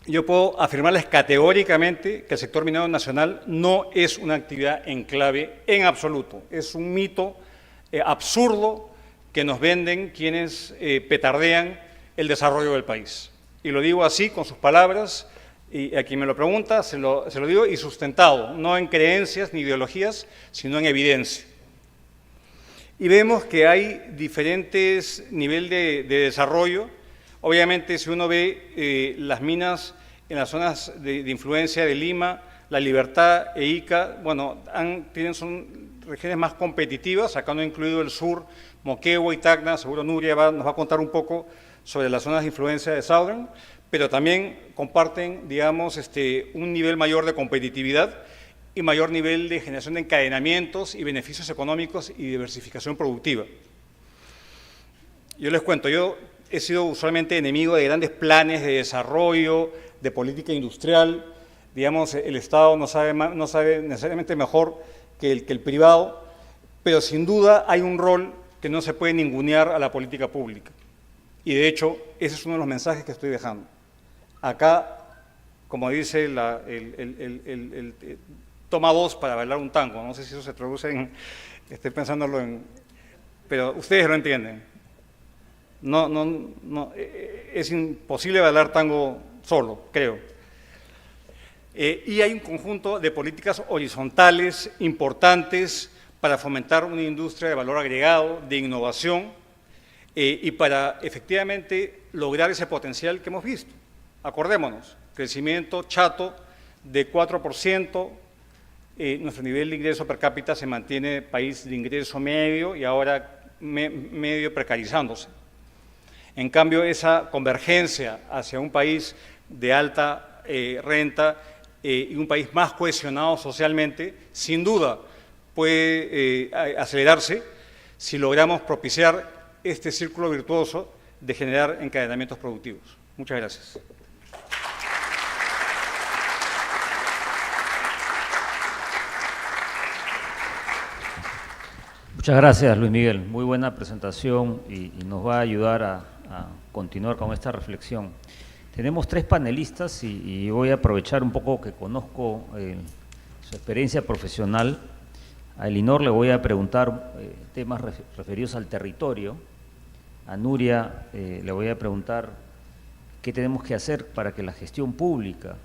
yo puedo afirmarles categóricamente que el sector minero nacional no es una actividad en clave en absoluto. Es un mito absurdo que nos venden quienes petardean el desarrollo del país. Y lo digo así, con sus palabras, y a quien me lo pregunta, se lo digo y sustentado, no en creencias ni ideologías, sino en evidencia. Y vemos que hay diferentes niveles de desarrollo Obviamente, si uno ve las minas en las zonas de influencia de Lima, La Libertad e Ica, bueno, son regiones más competitivas, acá no he incluido el sur, Moquegua y Tacna, seguro Nuria nos va a contar un poco sobre las zonas de influencia de Southern, pero también comparten, digamos, un nivel mayor de competitividad y mayor nivel de generación de encadenamientos y beneficios económicos y diversificación productiva. Yo les cuento, yo he sido usualmente enemigo de grandes planes de desarrollo, de política industrial. Digamos, el Estado no sabe necesariamente mejor que el privado, pero sin duda hay un rol que no se puede ningunear a la política pública. Y de hecho, ese es uno de los mensajes que estoy dejando. Acá, como dice el toma 2 para bailar un tango, no sé si eso se traduce en, estoy pensándolo en, pero ustedes lo entienden. No, es imposible bailar tango solo, creo. Y hay un conjunto de políticas horizontales importantes para fomentar una industria de valor agregado, de innovación, y para efectivamente lograr ese potencial que hemos visto. Acordémonos, crecimiento chato de 4%, nuestro nivel de ingreso per cápita se mantiene país de ingreso medio y ahora medio precarizándose. En cambio, esa convergencia hacia un país de alta renta y un país más cohesionado socialmente, sin duda puede acelerarse si logramos propiciar este círculo virtuoso de generar encadenamientos productivos. Muchas gracias. Muchas gracias, Luis Miguel. Muy buena presentación y nos va a ayudar a continuar con esta reflexión. Tenemos 3 panelistas y voy a aprovechar un poco que conozco su experiencia profesional. A Elinor le voy a preguntar temas referidos al territorio. A Nuria le voy a preguntar qué tenemos que hacer para que la gestión pública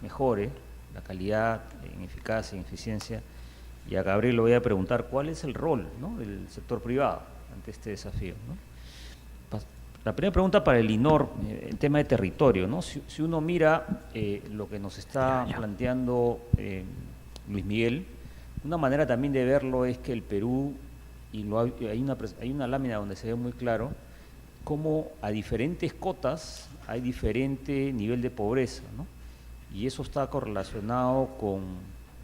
mejore, la calidad en eficacia, en eficiencia. Y a Gabriel le voy a preguntar cuál es el rol, ¿no?, del sector privado ante este desafío, ¿no? La primera pregunta para Elinor, el tema de territorio, ¿no? Si uno mira lo que nos está planteando Luis Miguel, una manera también de verlo es que el Perú, hay una lámina donde se ve muy claro, cómo a diferentes cotas hay diferente nivel de pobreza, ¿no? Y eso está correlacionado con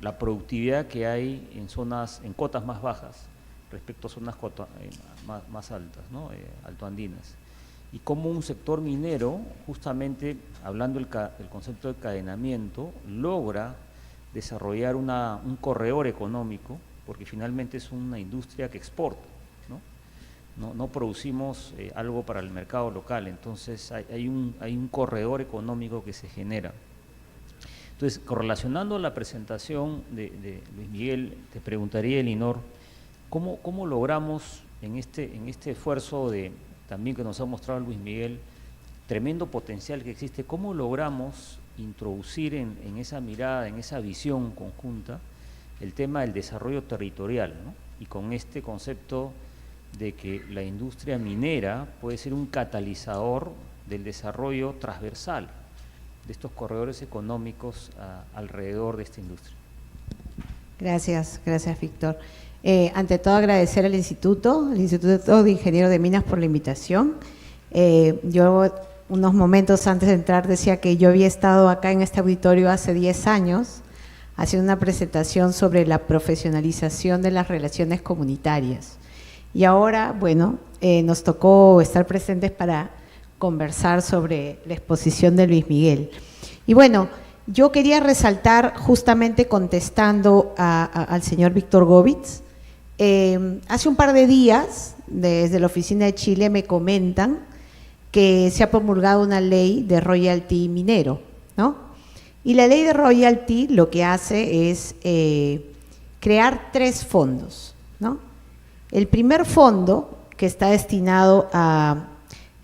la productividad que hay en cotas más bajas respecto a zonas más altas, ¿no? Altoandinas. Y cómo un sector minero, justamente hablando del concepto de encadenamiento, logra desarrollar un corredor económico, porque finalmente es una industria que exporta, ¿no? No producimos algo para el mercado local, entonces hay un corredor económico que se genera. Entonces, correlacionando la presentación de Luis Miguel, te preguntaría, Elinor, ¿cómo logramos en este esfuerzo también que nos ha mostrado Luis Miguel, tremendo potencial que existe, cómo logramos introducir en esa mirada, en esa visión conjunta, el tema del desarrollo territorial, ¿no? Y con este concepto de que la industria minera puede ser un catalizador del desarrollo transversal de estos corredores económicos alrededor de esta industria. Gracias, Víctor. Ante todo, agradecer al Instituto de Ingenieros de Minas por la invitación. Yo, unos momentos antes de entrar, decía que yo había estado acá en este auditorio hace 10 años, haciendo una presentación sobre la profesionalización de las relaciones comunitarias. Y ahora, bueno, nos tocó estar presentes para conversar sobre la exposición de Luis Miguel. Y bueno, yo quería resaltar, justamente contestando al señor Víctor Govitz, hace un par de días, desde la Oficina de Chile, me comentan que se ha promulgado una ley de royalty minero, ¿no? Y la ley de royalty lo que hace es crear 3 fondos, ¿no? El primer fondo, que está destinado a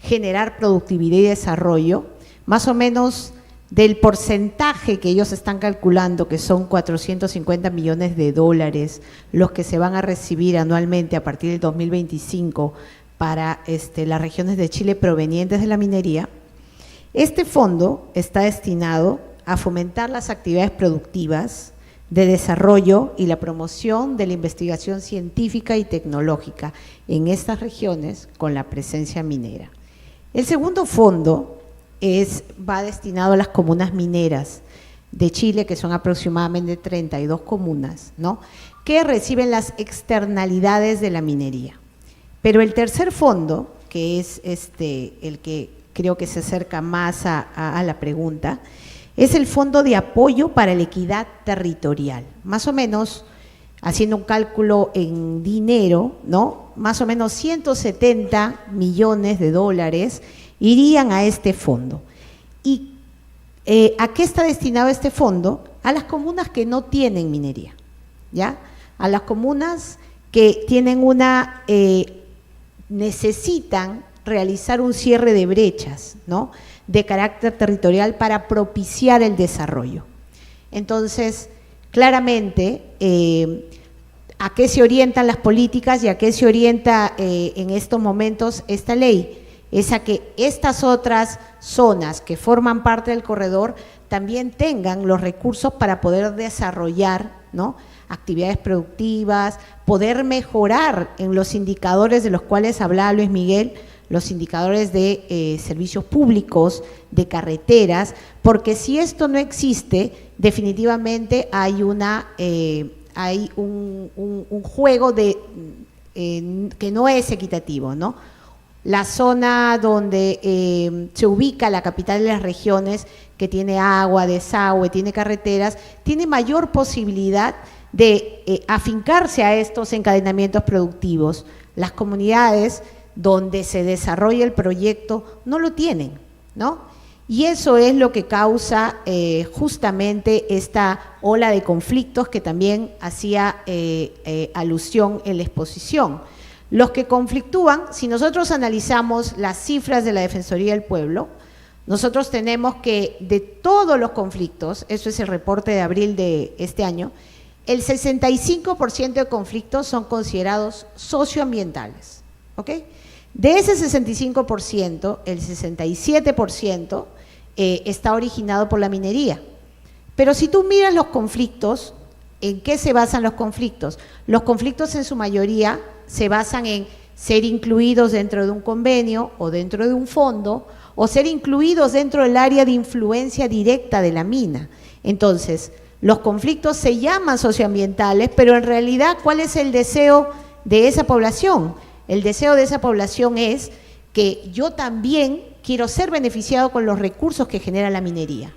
generar productividad y desarrollo, más o menos del porcentaje que ellos están calculando, que son 450 millones de dólares, los que se van a recibir anualmente a partir del 2025 para las regiones de Chile provenientes de la minería. Este fondo está destinado a fomentar las actividades productivas de desarrollo y la promoción de la investigación científica y tecnológica en estas regiones con la presencia minera. El segundo fondo va destinado a las comunas mineras de Chile, que son aproximadamente 32 comunas, ¿no?, que reciben las externalidades de la minería. Pero el tercer fondo, que es el que creo que se acerca más a la pregunta, es el Fondo de Apoyo para la Equidad Territorial. Más o menos, haciendo un cálculo en dinero, ¿no?, más o menos 170 millones de dólares irían a este fondo. ¿Y a qué está destinado este fondo? A las comunas que no tienen minería, ¿ya? A las comunas que tienen necesitan realizar un cierre de brechas, ¿no?, de carácter territorial para propiciar el desarrollo. Entonces, claramente, ¿a qué se orientan las políticas y a qué se orienta en estos momentos esta ley? Es a que estas otras zonas que forman parte del corredor también tengan los recursos para poder desarrollar, ¿no?, actividades productivas, poder mejorar en los indicadores de los cuales hablaba Luis Miguel, los indicadores de servicios públicos, de carreteras, porque si esto no existe, definitivamente hay un juego que no es equitativo, ¿no? La zona donde se ubica la capital de las regiones, que tiene agua, desagüe, tiene carreteras, tiene mayor posibilidad de afincarse a estos encadenamientos productivos. Las comunidades donde se desarrolla el proyecto no lo tienen, ¿no? Y eso es lo que causa justamente esta ola de conflictos que también hacía alusión en la exposición. Los que conflictúan, si nosotros analizamos las cifras de la Defensoría del Pueblo, nosotros tenemos que de todos los conflictos, eso es el reporte de abril de este año, el 65% de conflictos son considerados socioambientales, ¿ok? De ese 65%, el 67% está originado por la minería. Pero si tú miras los conflictos, ¿en qué se basan los conflictos? Los conflictos en su mayoría se basan en ser incluidos dentro de un convenio o dentro de un fondo o ser incluidos dentro del área de influencia directa de la mina. Entonces, los conflictos se llaman socioambientales, pero en realidad, ¿cuál es el deseo de esa población? El deseo de esa población es que yo también quiero ser beneficiado con los recursos que genera la minería.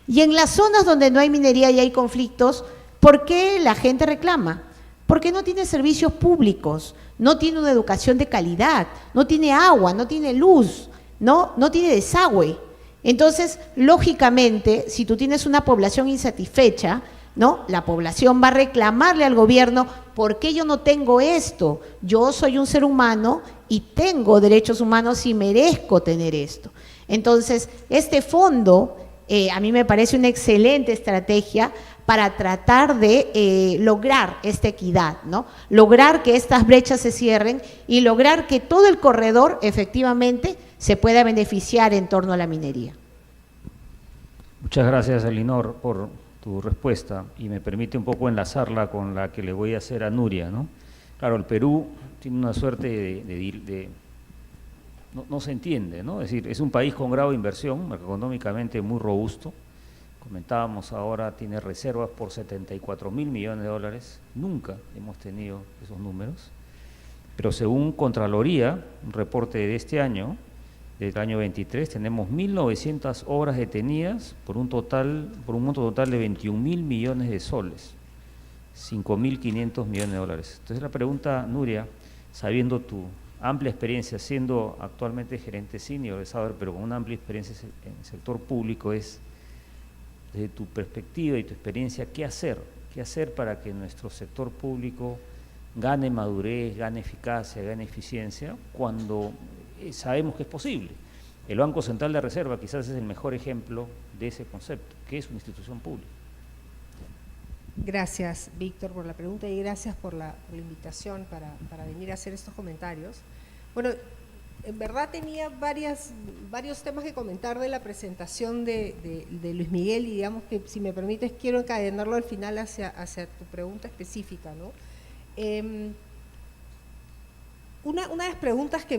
Y en las zonas donde no hay minería y hay conflictos, ¿por qué la gente reclama? Porque no tiene servicios públicos, no tiene una educación de calidad, no tiene agua, no tiene luz, no tiene desagüe. Entonces, lógicamente, si tú tienes una población insatisfecha, ¿no?, la población va a reclamarle al gobierno: ¿por qué yo no tengo esto? Yo soy un ser humano y tengo derechos humanos y merezco tener esto. Entonces, este fondo a mí me parece una excelente estrategia para tratar de lograr esta equidad, ¿no?, lograr que estas brechas se cierren y lograr que todo el corredor efectivamente se pueda beneficiar en torno a la minería. Muchas gracias, Elinor, por tu respuesta, y me permite un poco enlazarla con la que le voy a hacer a Nuria, ¿no? Claro, el Perú tiene una suerte no se entiende, ¿no? Es decir, es un país con grado de inversión, económicamente muy robusto. Comentábamos ahora, tiene reservas por 74.000 millones de dólares, nunca hemos tenido esos números, pero según Contraloría, un reporte de este año, del año 23, tenemos 1.900 obras detenidas por un monto total de 21.000 millones de soles, 5.500 millones de dólares. Entonces la pregunta, Nuria, sabiendo tu amplia experiencia, siendo actualmente gerente senior de Sauer, pero con una amplia experiencia en el sector público, es, desde tu perspectiva y tu experiencia, ¿qué hacer? ¿Qué hacer para que nuestro sector público gane madurez, gane eficacia, gane eficiencia, cuando sabemos que es posible? El Banco Central de Reserva quizás es el mejor ejemplo de ese concepto, que es una institución pública. Gracias, Víctor, por la pregunta y gracias por la invitación para venir a hacer estos comentarios. Bueno, en verdad tenía varios temas que comentar de la presentación de Luis Miguel y digamos que, si me permites, quiero encadenarlo al final hacia tu pregunta específica, ¿no? Una de las preguntas que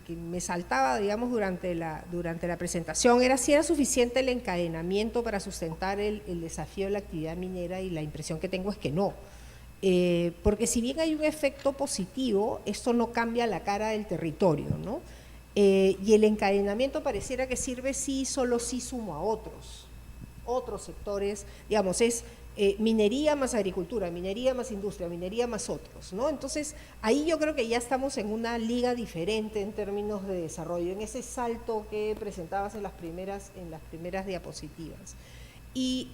me saltaba, digamos, durante la presentación era si era suficiente el encadenamiento para sustentar el desafío de la actividad minera, y la impresión que tengo es que no. Porque si bien hay un efecto positivo, esto no cambia la cara del territorio, ¿no? Y el encadenamiento pareciera que sirve si solo si sumo a otros sectores, digamos, es minería más agricultura, minería más industria, minería más otros, ¿no? Entonces, ahí yo creo que ya estamos en una liga diferente en términos de desarrollo, en ese salto que presentabas en las primeras diapositivas. Y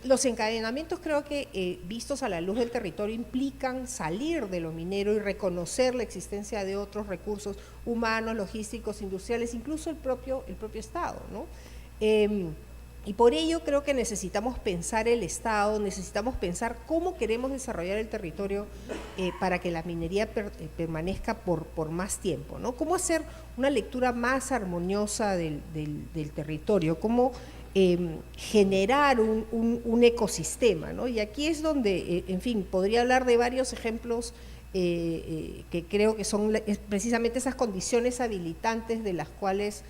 los encadenamientos, creo que vistos a la luz del territorio, implican salir de lo minero y reconocer la existencia de otros recursos humanos, logísticos, industriales, incluso el propio Estado, ¿no? Y por ello creo que necesitamos pensar el Estado, necesitamos pensar cómo queremos desarrollar el territorio para que la minería permanezca por más tiempo, ¿no? Cómo hacer una lectura más armoniosa del territorio, cómo generar un ecosistema, ¿no? Y aquí es donde, en fin, podría hablar de varios ejemplos que creo que son precisamente esas condiciones habilitantes de las cuales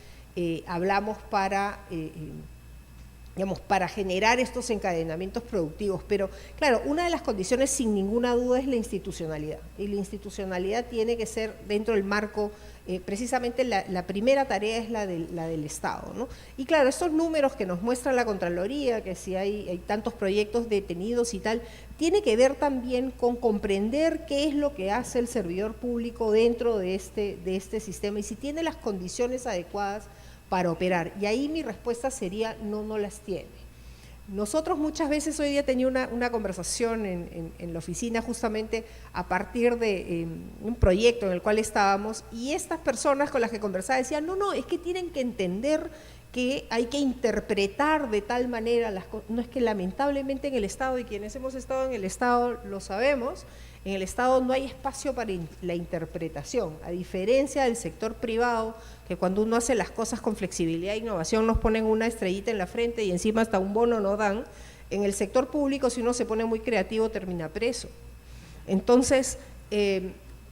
hablamos para generar estos encadenamientos productivos. Pero claro, una de las condiciones sin ninguna duda es la institucionalidad, y la institucionalidad tiene que ser dentro del marco, precisamente la primera tarea es la del Estado, ¿no? Y claro, estos números que nos muestra la Contraloría, que si hay tantos proyectos detenidos y tal, tiene que ver también con comprender qué es lo que hace el servidor público dentro de este sistema y si tiene las condiciones adecuadas para operar. Y ahí mi respuesta sería no las tiene. Nosotros muchas veces, hoy día tenía una conversación en la oficina justamente a partir de un proyecto en el cual estábamos, y estas personas con las que conversaba decían, no, es que tienen que entender que hay que interpretar de tal manera las cosas. No, es que lamentablemente en el Estado, y quienes hemos estado en el Estado lo sabemos, en el Estado no hay espacio para la interpretación, a diferencia del sector privado, que cuando uno hace las cosas con flexibilidad e innovación nos ponen una estrellita en la frente y encima hasta un bono no dan. En el sector público, si uno se pone muy creativo, termina preso. Entonces,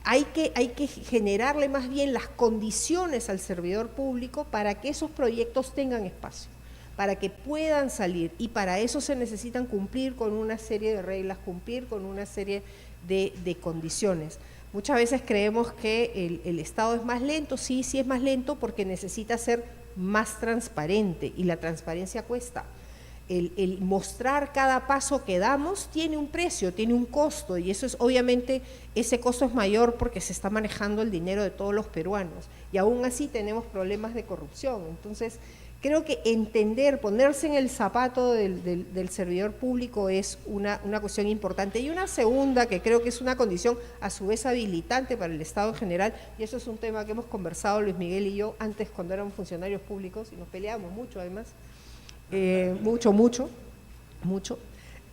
hay que generarle más bien las condiciones al servidor público para que esos proyectos tengan espacio, para que puedan salir, y para eso se necesitan cumplir con una serie de reglas, cumplir con una serie de condiciones. Muchas veces creemos que el Estado es más lento, sí es más lento porque necesita ser más transparente, y la transparencia cuesta. El mostrar cada paso que damos tiene un precio, tiene un costo, y eso es, obviamente, ese costo es mayor porque se está manejando el dinero de todos los peruanos, y aún así tenemos problemas de corrupción. Entonces, creo que entender, ponerse en el zapato del servidor público es una cuestión importante. Y una segunda, que creo que es una condición a su vez habilitante para el Estado en general, y eso es un tema que hemos conversado Luis Miguel y yo antes cuando éramos funcionarios públicos, y nos peleábamos mucho además, mucho,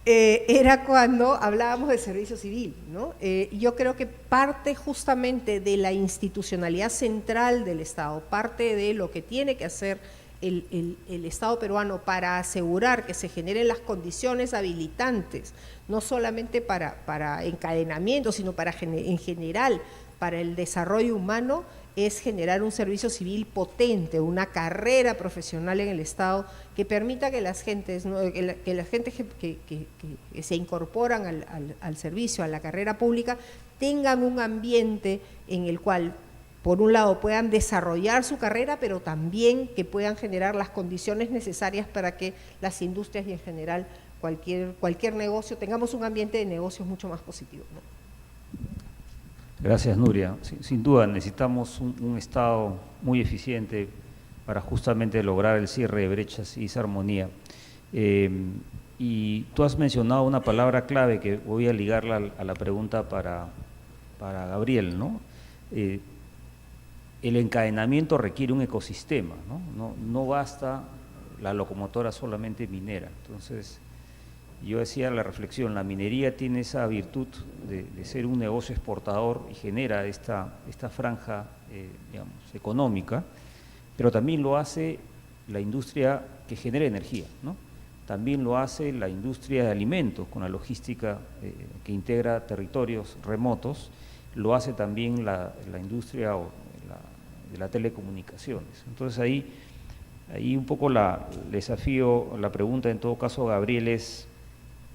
era cuando hablábamos de servicio civil, ¿no? Yo creo que parte justamente de la institucionalidad central del Estado, parte de lo que tiene que hacer el Estado peruano para asegurar que se generen las condiciones habilitantes, no solamente para encadenamiento, sino en general para el desarrollo humano, es generar un servicio civil potente, una carrera profesional en el Estado que permita que las gentes, ¿no? que la gente que se incorporan al servicio, a la carrera pública, tengan un ambiente en el cual, por un lado, puedan desarrollar su carrera, pero también que puedan generar las condiciones necesarias para que las industrias y en general cualquier negocio, tengamos un ambiente de negocios mucho más positivo, ¿no? Gracias, Nuria. Sin duda necesitamos un Estado muy eficiente para justamente lograr el cierre de brechas y esa armonía. Y tú has mencionado una palabra clave que voy a ligarla a la pregunta para Gabriel, ¿no? El encadenamiento requiere un ecosistema, ¿no? No basta la locomotora solamente minera. Entonces, yo decía la reflexión, la minería tiene esa virtud de ser un negocio exportador y genera esta franja digamos, económica, pero también lo hace la industria que genera energía, ¿no? También lo hace la industria de alimentos con la logística que integra territorios remotos, lo hace también la industria de las telecomunicaciones. Entonces ahí un poco el desafío, la pregunta en todo caso, Gabriel, es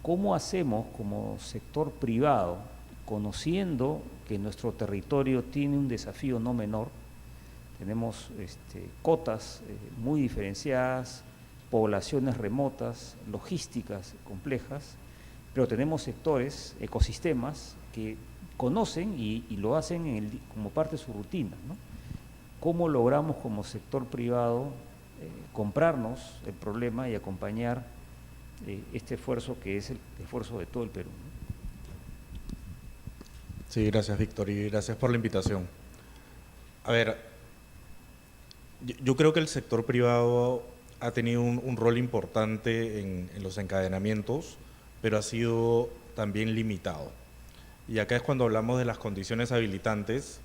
¿cómo hacemos como sector privado, conociendo que nuestro territorio tiene un desafío no menor? Tenemos cotas muy diferenciadas, poblaciones remotas, logísticas complejas, pero tenemos sectores, ecosistemas que conocen y lo hacen como parte de su rutina, ¿no? ¿Cómo logramos como sector privado comprarnos el problema y acompañar este esfuerzo que es el esfuerzo de todo el Perú, ¿no? Sí, gracias, Víctor, y gracias por la invitación. A ver, yo creo que el sector privado ha tenido un rol importante en los encadenamientos, pero ha sido también limitado. Y acá es cuando hablamos de las condiciones habilitantes,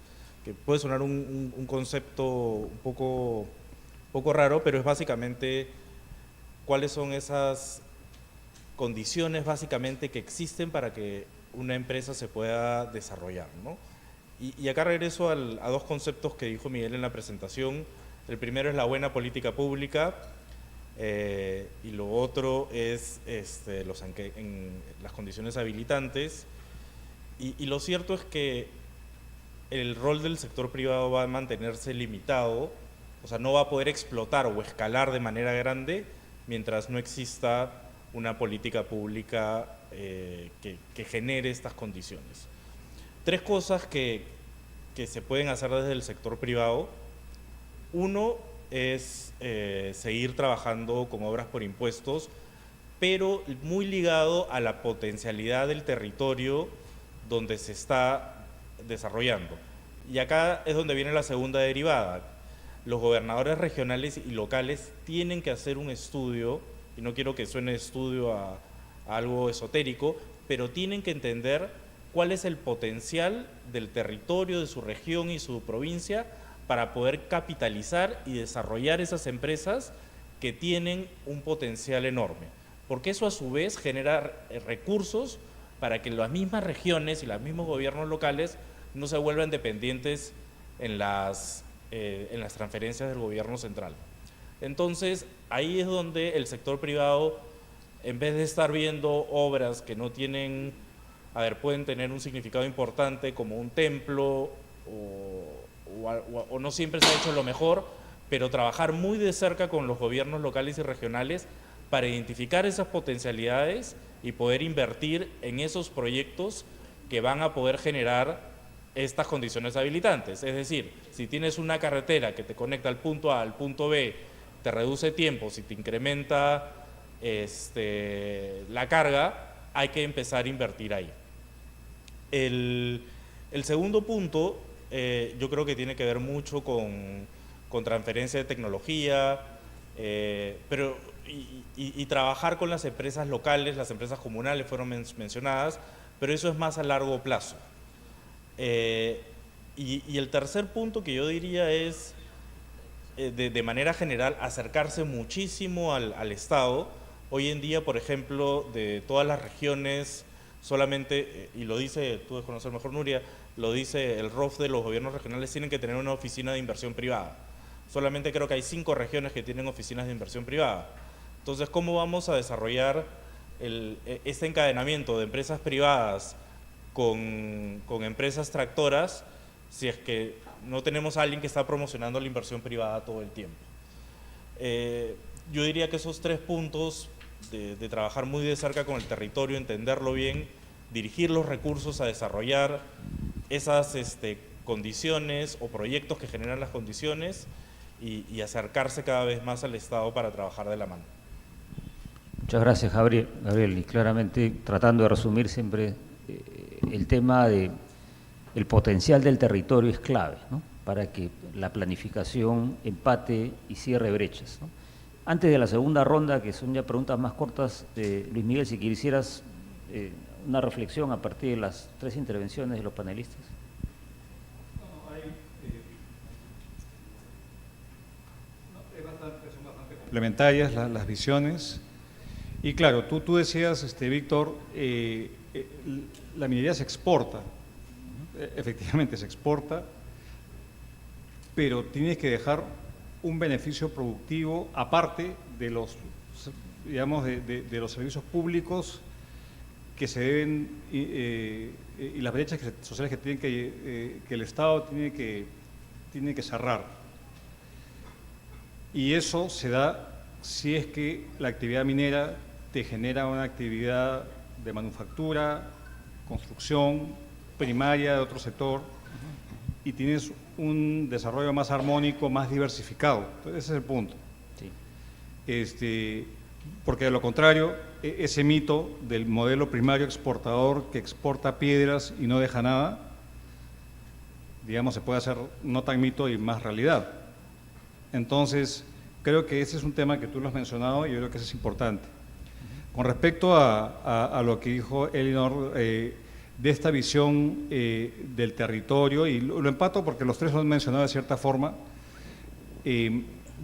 que puede sonar un concepto un poco raro, pero es básicamente cuáles son esas condiciones básicamente que existen para que una empresa se pueda desarrollar, ¿no? Y acá regreso a dos conceptos que dijo Miguel en la presentación. El primero es la buena política pública y lo otro es las condiciones habilitantes. Y lo cierto es que el rol del sector privado va a mantenerse limitado, o sea, no va a poder explotar o escalar de manera grande mientras no exista una política pública que genere estas condiciones. Tres cosas que se pueden hacer desde el sector privado. Uno es seguir trabajando con obras por impuestos, pero muy ligado a la potencialidad del territorio donde se está desarrollando. Y acá es donde viene la segunda derivada. Los gobernadores regionales y locales tienen que hacer un estudio, y no quiero que suene estudio a algo esotérico, pero tienen que entender cuál es el potencial del territorio, de su región y su provincia para poder capitalizar y desarrollar esas empresas que tienen un potencial enorme. Porque eso a su vez genera recursos para que las mismas regiones y los mismos gobiernos locales no se vuelvan dependientes en las transferencias del gobierno central. Entonces, ahí es donde el sector privado, en vez de estar viendo obras que no tienen, pueden tener un significado importante como un templo o no siempre se ha hecho lo mejor, pero trabajar muy de cerca con los gobiernos locales y regionales para identificar esas potencialidades y poder invertir en esos proyectos que van a poder generar estas condiciones habilitantes. Es decir, si tienes una carretera que te conecta al punto A al punto B, te reduce tiempo, si te incrementa la carga, hay que empezar a invertir ahí. El segundo punto, yo creo que tiene que ver mucho con transferencia de tecnología, y trabajar con las empresas locales, las empresas comunales fueron mencionadas, pero eso es más a largo plazo. Y el tercer punto que yo diría es, de manera general, acercarse muchísimo al Estado. Hoy en día, por ejemplo, de todas las regiones, solamente, y lo dice, tú debes conocer mejor, Nuria, lo dice el ROF de los gobiernos regionales, tienen que tener una oficina de inversión privada. Solamente creo que hay 5 regiones que tienen oficinas de inversión privada. Entonces, ¿cómo vamos a desarrollar este encadenamiento de empresas privadas con empresas tractoras si es que no tenemos a alguien que está promocionando la inversión privada todo el tiempo? Yo diría que esos 3 puntos de trabajar muy de cerca con el territorio, entenderlo bien, dirigir los recursos a desarrollar esas condiciones o proyectos que generan las condiciones y acercarse cada vez más al Estado para trabajar de la mano. Muchas gracias, Gabriel. Y claramente tratando de resumir siempre, el tema del potencial del territorio es clave, ¿no?, para que la planificación empate y cierre brechas, ¿no? Antes de la segunda ronda, que son ya preguntas más cortas, Luis Miguel, si quisieras una reflexión a partir de las 3 intervenciones de los panelistas. complementarias las visiones. Y claro, tú decías, Víctor, la minería se exporta, efectivamente se exporta, pero tienes que dejar un beneficio productivo aparte de los, digamos, de los servicios públicos que se deben y las brechas sociales que tienen que el Estado tiene que cerrar. Y eso se da si es que la actividad minera te genera una actividad de manufactura, construcción, primaria de otro sector, y tienes un desarrollo más armónico, más diversificado. Entonces, ese es el punto. Sí. Porque de lo contrario, ese mito del modelo primario exportador que exporta piedras y no deja nada, digamos, se puede hacer no tan mito y más realidad. Entonces, creo que ese es un tema que tú lo has mencionado y yo creo que ese es importante. Con respecto a lo que dijo Elinor, de esta visión del territorio, y lo empato porque los tres lo han mencionado de cierta forma,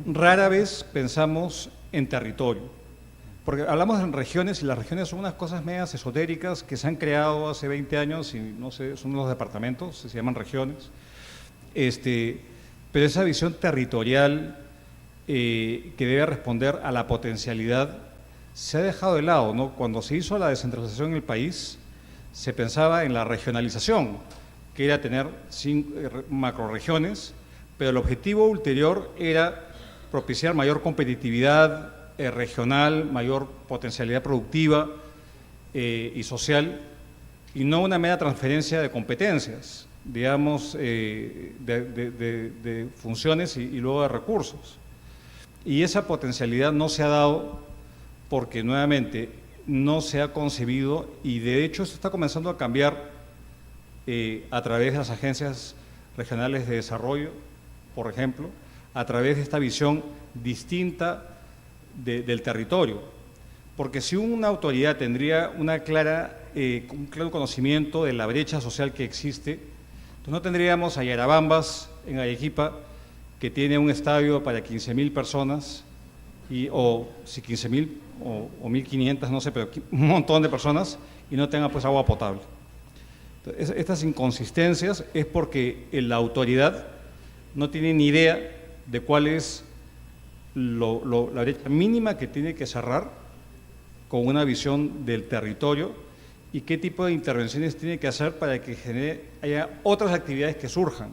rara vez pensamos en territorio, porque hablamos en regiones y las regiones son unas cosas medias esotéricas que se han creado hace 20 años y no sé, son los departamentos, se llaman regiones, pero esa visión territorial que debe responder a la potencialidad se ha dejado de lado, ¿no? Cuando se hizo la descentralización en el país, se pensaba en la regionalización, que era tener 5 macroregiones, pero el objetivo ulterior era propiciar mayor competitividad regional, mayor potencialidad productiva y social, y no una mera transferencia de competencias, digamos, de funciones y luego de recursos. Y esa potencialidad no se ha dado porque nuevamente no se ha concebido, y de hecho se está comenzando a cambiar a través de las agencias regionales de desarrollo, por ejemplo, a través de esta visión distinta del territorio. Porque si una autoridad tendría un claro conocimiento de la brecha social que existe, pues no tendríamos a Yarabambas en Arequipa, que tiene un estadio para 15.000 personas, o si 15.000 o 1.500, no sé, pero un montón de personas, y no tenga pues agua potable. Entonces, estas inconsistencias es porque la autoridad no tiene ni idea de cuál es la brecha mínima que tiene que cerrar con una visión del territorio y qué tipo de intervenciones tiene que hacer para que haya otras actividades que surjan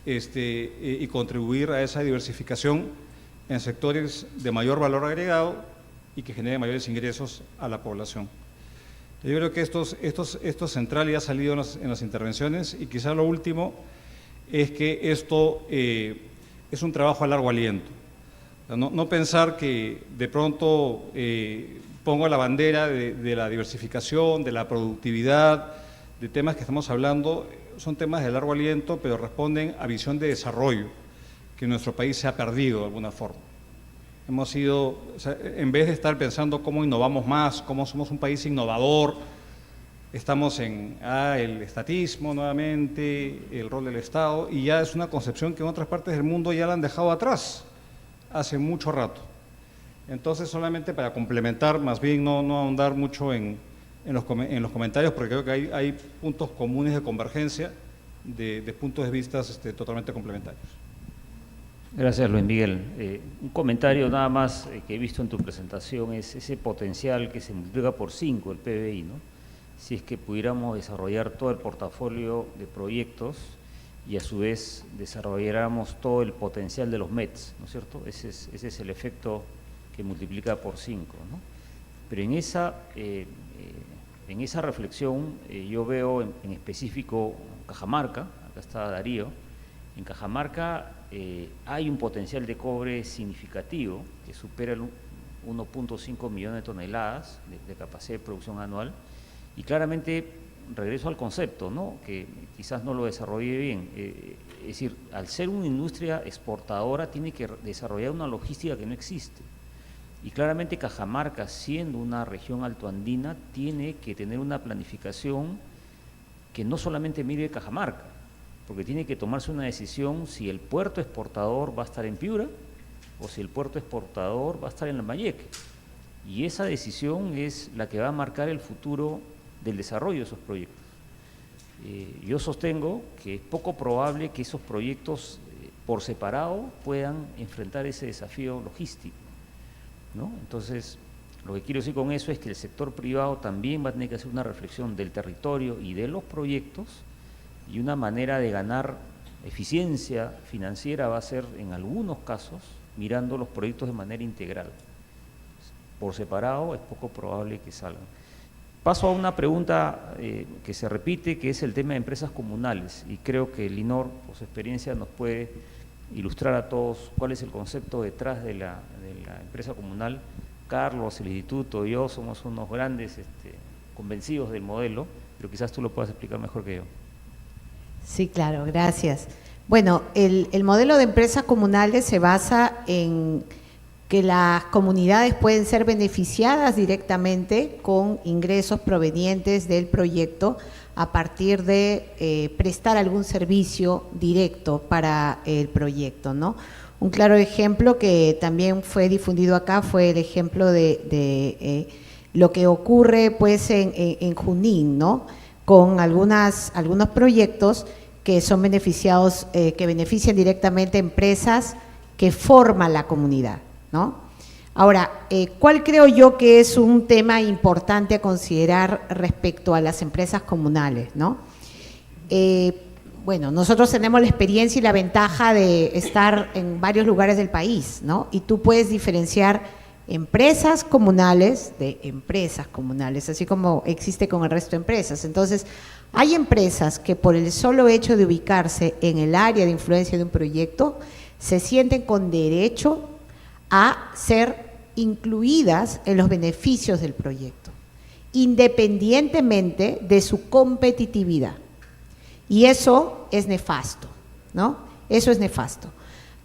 y contribuir a esa diversificación en sectores de mayor valor agregado y que genere mayores ingresos a la población. Yo creo que esto es central y ha salido en las intervenciones, y quizá lo último es que esto es un trabajo a largo aliento. No pensar que de pronto pongo la bandera de la diversificación, de la productividad, de temas que estamos hablando, son temas de largo aliento, pero responden a visión de desarrollo que en nuestro país se ha perdido de alguna forma. Hemos sido, o sea, en vez de estar pensando cómo innovamos más, cómo somos un país innovador, estamos en el estatismo nuevamente, el rol del Estado, y ya es una concepción que en otras partes del mundo ya la han dejado atrás hace mucho rato. Entonces, solamente para complementar, más bien no ahondar mucho en los comentarios, porque creo que hay puntos comunes de convergencia de puntos de vista totalmente complementarios. Gracias, Luis Miguel. Un comentario nada más que he visto en tu presentación es ese potencial que se multiplica por 5 el PBI, ¿no? Si es que pudiéramos desarrollar todo el portafolio de proyectos y a su vez desarrolláramos todo el potencial de los METs, ¿no es cierto? Ese es el efecto que multiplica por 5, ¿no? Pero en esa reflexión yo veo en específico Cajamarca, acá está Darío, en Cajamarca hay un potencial de cobre significativo que supera el 1.5 millones de toneladas de capacidad de producción anual, y claramente regreso al concepto, ¿no?, que quizás no lo desarrollé bien, es decir, al ser una industria exportadora tiene que desarrollar una logística que no existe, y claramente Cajamarca, siendo una región altoandina, tiene que tener una planificación que no solamente mire Cajamarca, porque tiene que tomarse una decisión si el puerto exportador va a estar en Piura o si el puerto exportador va a estar en Lambayeque. Y esa decisión es la que va a marcar el futuro del desarrollo de esos proyectos. Yo sostengo que es poco probable que esos proyectos por separado puedan enfrentar ese desafío logístico, ¿no? Entonces, lo que quiero decir con eso es que el sector privado también va a tener que hacer una reflexión del territorio y de los proyectos, y una manera de ganar eficiencia financiera va a ser, en algunos casos, mirando los proyectos de manera integral. Por separado es poco probable que salgan. Paso a una pregunta que se repite, que es el tema de empresas comunales, y creo que Linor, por su experiencia, nos puede ilustrar a todos cuál es el concepto detrás de la empresa comunal. Carlos, el instituto, yo somos unos grandes convencidos del modelo, pero quizás tú lo puedas explicar mejor que yo. Sí, claro, gracias. Bueno, el modelo de empresas comunales se basa en que las comunidades pueden ser beneficiadas directamente con ingresos provenientes del proyecto a partir de prestar algún servicio directo para el proyecto, ¿no? Un claro ejemplo que también fue difundido acá fue el ejemplo de lo que ocurre pues en Junín, ¿no? Con algunos proyectos que son beneficiados, que benefician directamente empresas que forman la comunidad, ¿no? Ahora, ¿cuál creo yo que es un tema importante a considerar respecto a las empresas comunales, ¿no? Bueno, nosotros tenemos la experiencia y la ventaja de estar en varios lugares del país, ¿no? Y tú puedes diferenciar empresas comunales de empresas comunales, así como existe con el resto de empresas. Entonces, hay empresas que por el solo hecho de ubicarse en el área de influencia de un proyecto, se sienten con derecho a ser incluidas en los beneficios del proyecto, independientemente de su competitividad. Y eso es nefasto, ¿no? Eso es nefasto.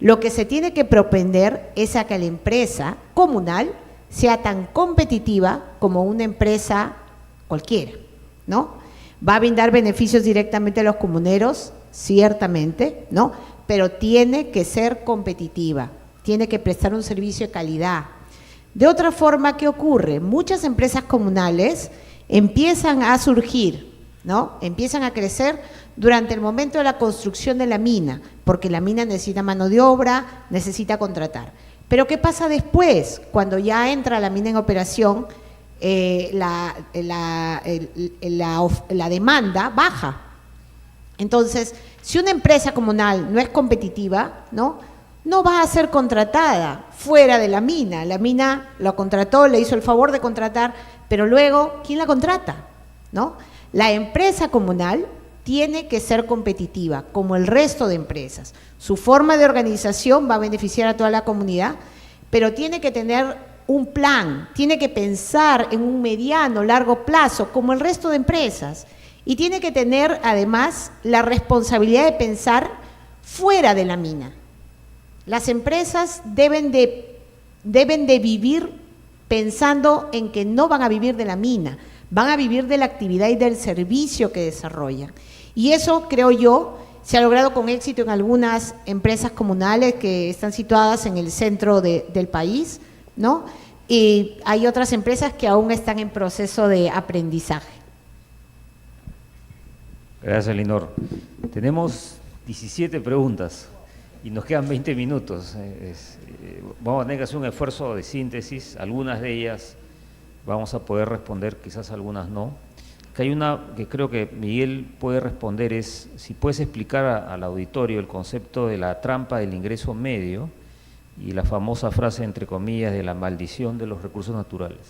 Lo que se tiene que propender es a que la empresa comunal sea tan competitiva como una empresa cualquiera, ¿no? Va a brindar beneficios directamente a los comuneros, ciertamente, ¿no? Pero tiene que ser competitiva, tiene que prestar un servicio de calidad. De otra forma, ¿qué ocurre? Muchas empresas comunales empiezan a surgir, ¿no? Empiezan a crecer durante el momento de la construcción de la mina, porque la mina necesita mano de obra, necesita contratar. Pero ¿qué pasa después? Cuando ya entra la mina en operación, la demanda baja. Entonces, si una empresa comunal no es competitiva, ¿no? No va a ser contratada fuera de la mina. La mina lo contrató, le hizo el favor de contratar, pero luego, ¿quién la contrata? ¿No? La empresa comunal tiene que ser competitiva, como el resto de empresas. Su forma de organización va a beneficiar a toda la comunidad, pero tiene que tener un plan, tiene que pensar en un mediano, largo plazo, como el resto de empresas, y tiene que tener además la responsabilidad de pensar fuera de la mina. Las empresas deben de vivir pensando en que no van a vivir de la mina, van a vivir de la actividad y del servicio que desarrollan. Y eso, creo yo, se ha logrado con éxito en algunas empresas comunales que están situadas en el centro del país, ¿no? Y hay otras empresas que aún están en proceso de aprendizaje. Gracias, Linor. Tenemos 17 preguntas y nos quedan 20 minutos. Vamos a tener que hacer un esfuerzo de síntesis. Algunas de ellas vamos a poder responder, quizás algunas no. Que hay una que creo que Miguel puede responder, es si puedes explicar al auditorio el concepto de la trampa del ingreso medio y la famosa frase, entre comillas, de la maldición de los recursos naturales.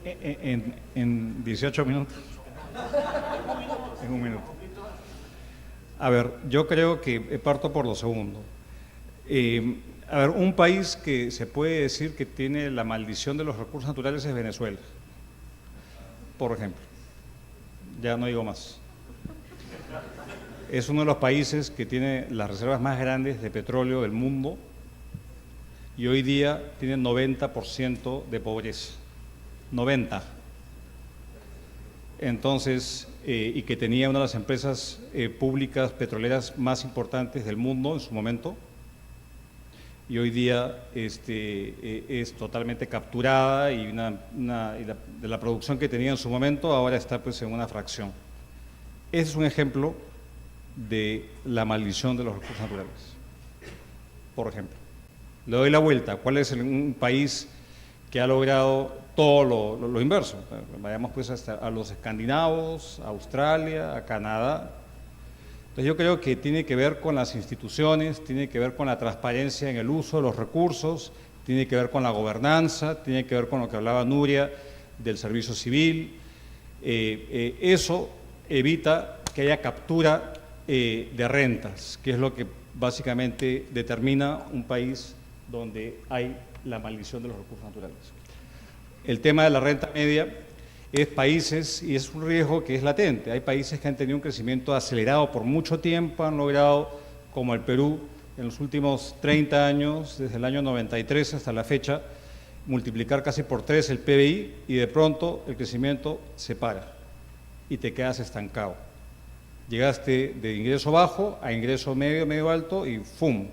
En 18 minutos. En un minuto. A ver, yo creo que parto por lo segundo. A ver, un país que se puede decir que tiene la maldición de los recursos naturales es Venezuela, por ejemplo. Ya no digo más. Es uno de los países que tiene las reservas más grandes de petróleo del mundo y hoy día tiene 90% de pobreza. 90%. Entonces, y que tenía una de las empresas públicas petroleras más importantes del mundo en su momento, y hoy día es totalmente capturada y de la producción que tenía en su momento ahora está pues en una fracción. Ese es un ejemplo de la maldición de los recursos naturales. Por ejemplo, le doy la vuelta. ¿Cuál es un país que ha logrado todo lo inverso? Vayamos pues hasta a los escandinavos, a Australia, a Canadá. Entonces yo creo que tiene que ver con las instituciones, tiene que ver con la transparencia en el uso de los recursos, tiene que ver con la gobernanza, tiene que ver con lo que hablaba Nuria del servicio civil. Eso evita que haya captura de rentas, que es lo que básicamente determina un país donde hay la maldición de los recursos naturales. El tema de la renta media es países, y es un riesgo que es latente, hay países que han tenido un crecimiento acelerado por mucho tiempo, han logrado, como el Perú, en los últimos 30 años, desde el año 93 hasta la fecha, multiplicar casi por 3 el PBI, y de pronto el crecimiento se para y te quedas estancado. Llegaste de ingreso bajo a ingreso medio, medio alto y ¡fum!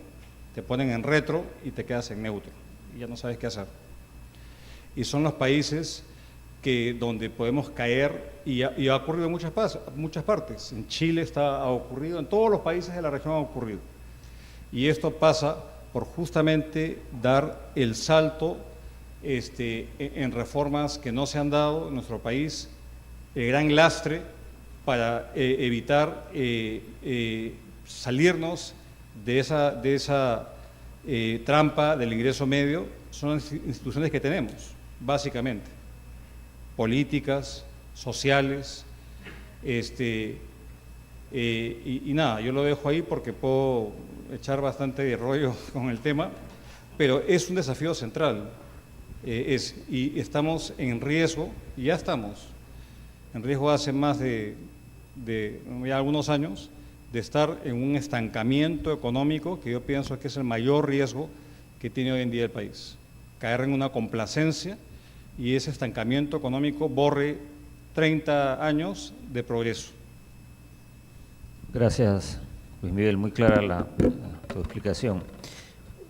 Te ponen en retro y te quedas en neutro y ya no sabes qué hacer. Y son los países donde podemos caer y ha ocurrido en muchas partes. En Chile ha ocurrido, en todos los países de la región ha ocurrido. Y esto pasa por justamente dar el salto en reformas que no se han dado en nuestro país, el gran lastre para evitar salirnos de esa trampa del ingreso medio. Son las instituciones que tenemos, básicamente, políticas, sociales, y nada, yo lo dejo ahí porque puedo echar bastante de rollo con el tema, pero es un desafío central, y estamos en riesgo, y ya estamos en riesgo hace más de ya algunos años, de estar en un estancamiento económico que yo pienso que es el mayor riesgo que tiene hoy en día el país. Caer en una complacencia y ese estancamiento económico borre 30 años de progreso. Gracias, Luis Miguel, muy clara tu explicación.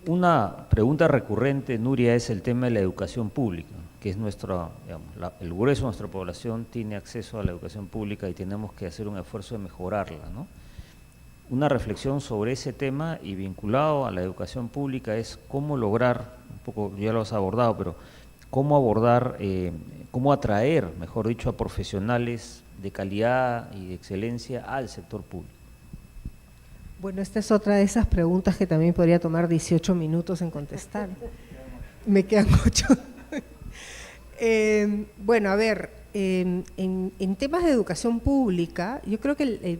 Una pregunta recurrente, Nuria, es el tema de la educación pública, que es el grueso de nuestra población tiene acceso a la educación pública y tenemos que hacer un esfuerzo de mejorarla, ¿no? Una reflexión sobre ese tema y vinculado a la educación pública es cómo lograr, un poco ya lo has abordado, pero cómo abordar, cómo atraer, mejor dicho, a profesionales de calidad y de excelencia al sector público. Bueno, esta es otra de esas preguntas que también podría tomar 18 minutos en contestar. Me quedan 8. Bueno, a ver, en temas de educación pública, yo creo que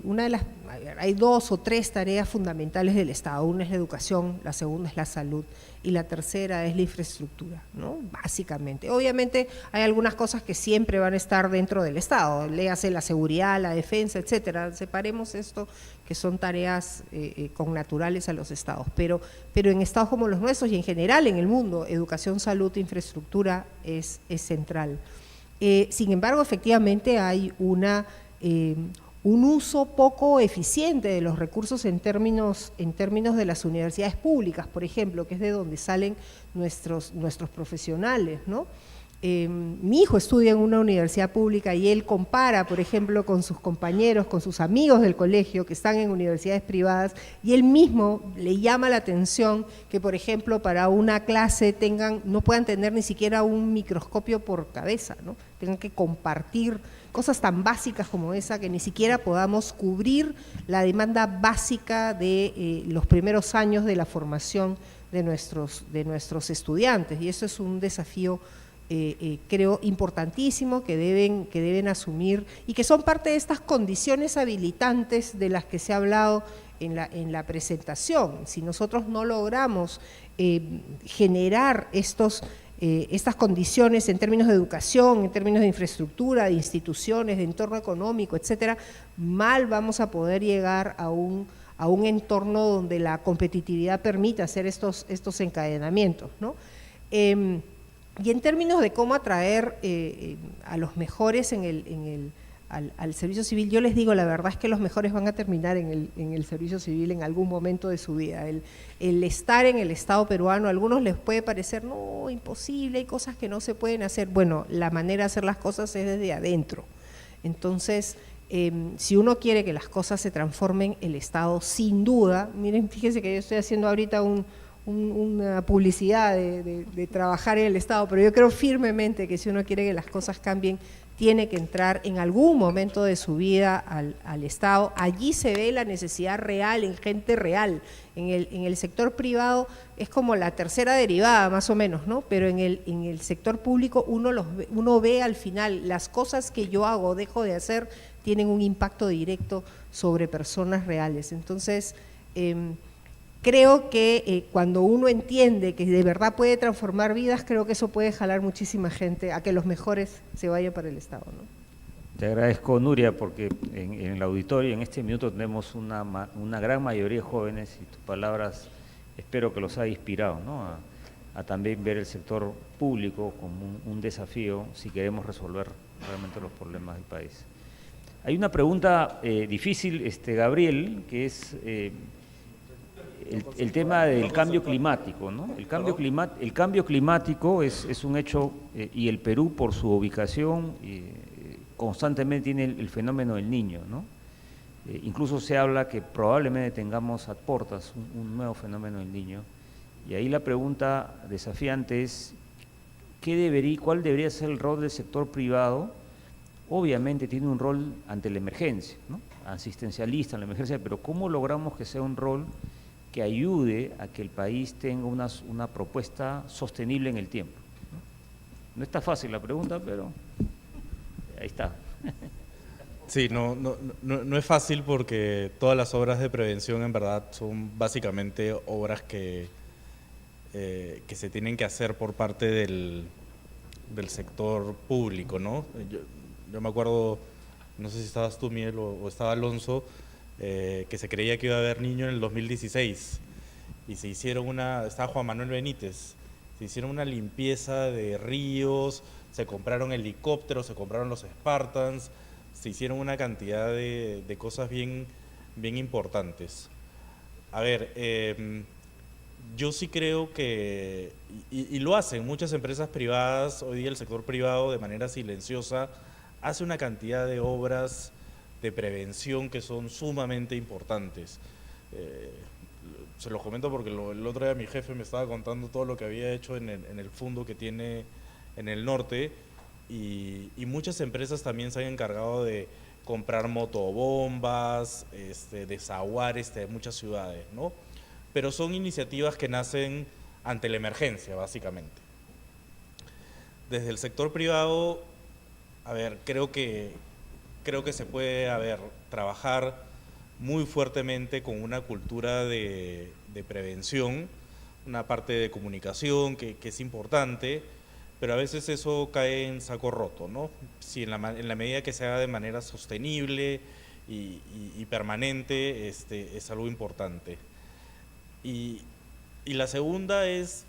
hay 2 o 3 tareas fundamentales del Estado. Una es la educación, la segunda es la salud y la tercera es la infraestructura, ¿no? Básicamente. Obviamente hay algunas cosas que siempre van a estar dentro del Estado, léase la seguridad, la defensa, etcétera. Separemos esto, que son tareas connaturales a los Estados, pero en Estados como los nuestros y en general en el mundo, educación, salud, infraestructura es central. Sin embargo, efectivamente hay un uso poco eficiente de los recursos en términos de las universidades públicas, por ejemplo, que es de donde salen nuestros profesionales, ¿no? Mi hijo estudia en una universidad pública y él compara, por ejemplo, con sus compañeros, con sus amigos del colegio que están en universidades privadas, y él mismo le llama la atención que, por ejemplo, para una clase no puedan tener ni siquiera un microscopio por cabeza, ¿no? Tengan que compartir cosas tan básicas como esa, que ni siquiera podamos cubrir la demanda básica de los primeros años de la formación de nuestros estudiantes, y eso es un desafío creo importantísimo que deben asumir y que son parte de estas condiciones habilitantes de las que se ha hablado en la presentación. Si nosotros no logramos generar estas condiciones en términos de educación, en términos de infraestructura, de instituciones, de entorno económico, etcétera, mal vamos a poder llegar a un entorno donde la competitividad permita hacer estos encadenamientos, ¿no? Y en términos de cómo atraer a los mejores al servicio civil. Yo les digo, la verdad es que los mejores van a terminar en el servicio civil en algún momento de su vida. El estar en el Estado peruano, a algunos les puede parecer, no, imposible, hay cosas que no se pueden hacer. Bueno, la manera de hacer las cosas es desde adentro. Entonces, si uno quiere que las cosas se transformen, el Estado, sin duda, miren, fíjense que yo estoy haciendo ahorita una publicidad de trabajar en el Estado, pero yo creo firmemente que si uno quiere que las cosas cambien, tiene que entrar en algún momento de su vida al Estado. Allí se ve la necesidad real, en gente real. En el sector privado es como la tercera derivada, más o menos, ¿no? Pero en el sector público uno ve al final las cosas que yo hago o dejo de hacer tienen un impacto directo sobre personas reales. Entonces, creo que cuando uno entiende que de verdad puede transformar vidas, creo que eso puede jalar muchísima gente a que los mejores se vayan para el Estado, ¿no? Te agradezco, Nuria, porque en el auditorio en este minuto tenemos una gran mayoría de jóvenes y tus palabras espero que los haya inspirado, ¿no? a también ver el sector público como un desafío si queremos resolver realmente los problemas del país. Hay una pregunta difícil, Gabriel, que es el tema del cambio climático, ¿no? El cambio climático es un hecho y el Perú, por su ubicación, constantemente tiene el fenómeno del Niño, ¿no? Incluso se habla que probablemente tengamos a puertas un nuevo fenómeno del Niño. Y ahí la pregunta desafiante es, ¿cuál debería ser el rol del sector privado? Obviamente tiene un rol ante la emergencia, ¿no? Asistencialista en la emergencia, pero ¿cómo logramos que sea un rol que ayude a que el país tenga una propuesta sostenible en el tiempo? No está fácil la pregunta, pero ahí está. Sí, no es fácil porque todas las obras de prevención en verdad son básicamente obras que se tienen que hacer por parte del sector público, ¿no? Yo me acuerdo, no sé si estabas tú, Miguel, o estaba Alonso, que se creía que iba a haber niño en el 2016 y se hicieron estaba Juan Manuel Benítez, se hicieron una limpieza de ríos, se compraron helicópteros, se compraron los Spartans, se hicieron una cantidad de cosas bien importantes. A ver, yo sí creo que, y lo hacen muchas empresas privadas, hoy día el sector privado de manera silenciosa hace una cantidad de obras de prevención que son sumamente importantes. Se los comento porque el otro día mi jefe me estaba contando todo lo que había hecho en el fondo que tiene en el norte y muchas empresas también se han encargado de comprar motobombas, desaguar muchas ciudades, ¿no? Pero son iniciativas que nacen ante la emergencia, básicamente. Desde el sector privado, a ver, creo que se puede, trabajar muy fuertemente con una cultura de prevención, una parte de comunicación que es importante, pero a veces eso cae en saco roto, ¿no? Si en la medida que se haga de manera sostenible y permanente, es algo importante. Y la segunda es,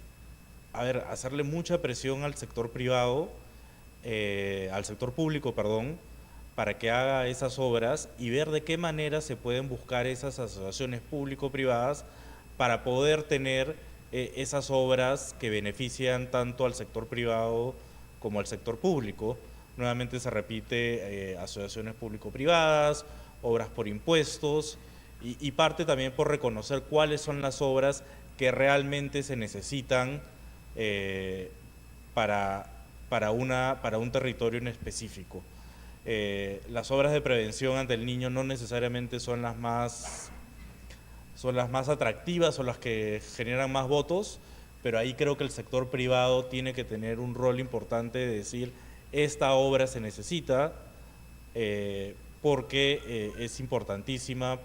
hacerle mucha presión al sector privado, al sector público, perdón, para que haga esas obras y ver de qué manera se pueden buscar esas asociaciones público-privadas para poder tener esas obras que benefician tanto al sector privado como al sector público. Nuevamente se repite asociaciones público-privadas, obras por impuestos y parte también por reconocer cuáles son las obras que realmente se necesitan para un territorio en específico. Las obras de prevención ante el niño no necesariamente son las más atractivas o las que generan más votos, pero ahí creo que el sector privado tiene que tener un rol importante de decir, esta obra se necesita porque es importantísima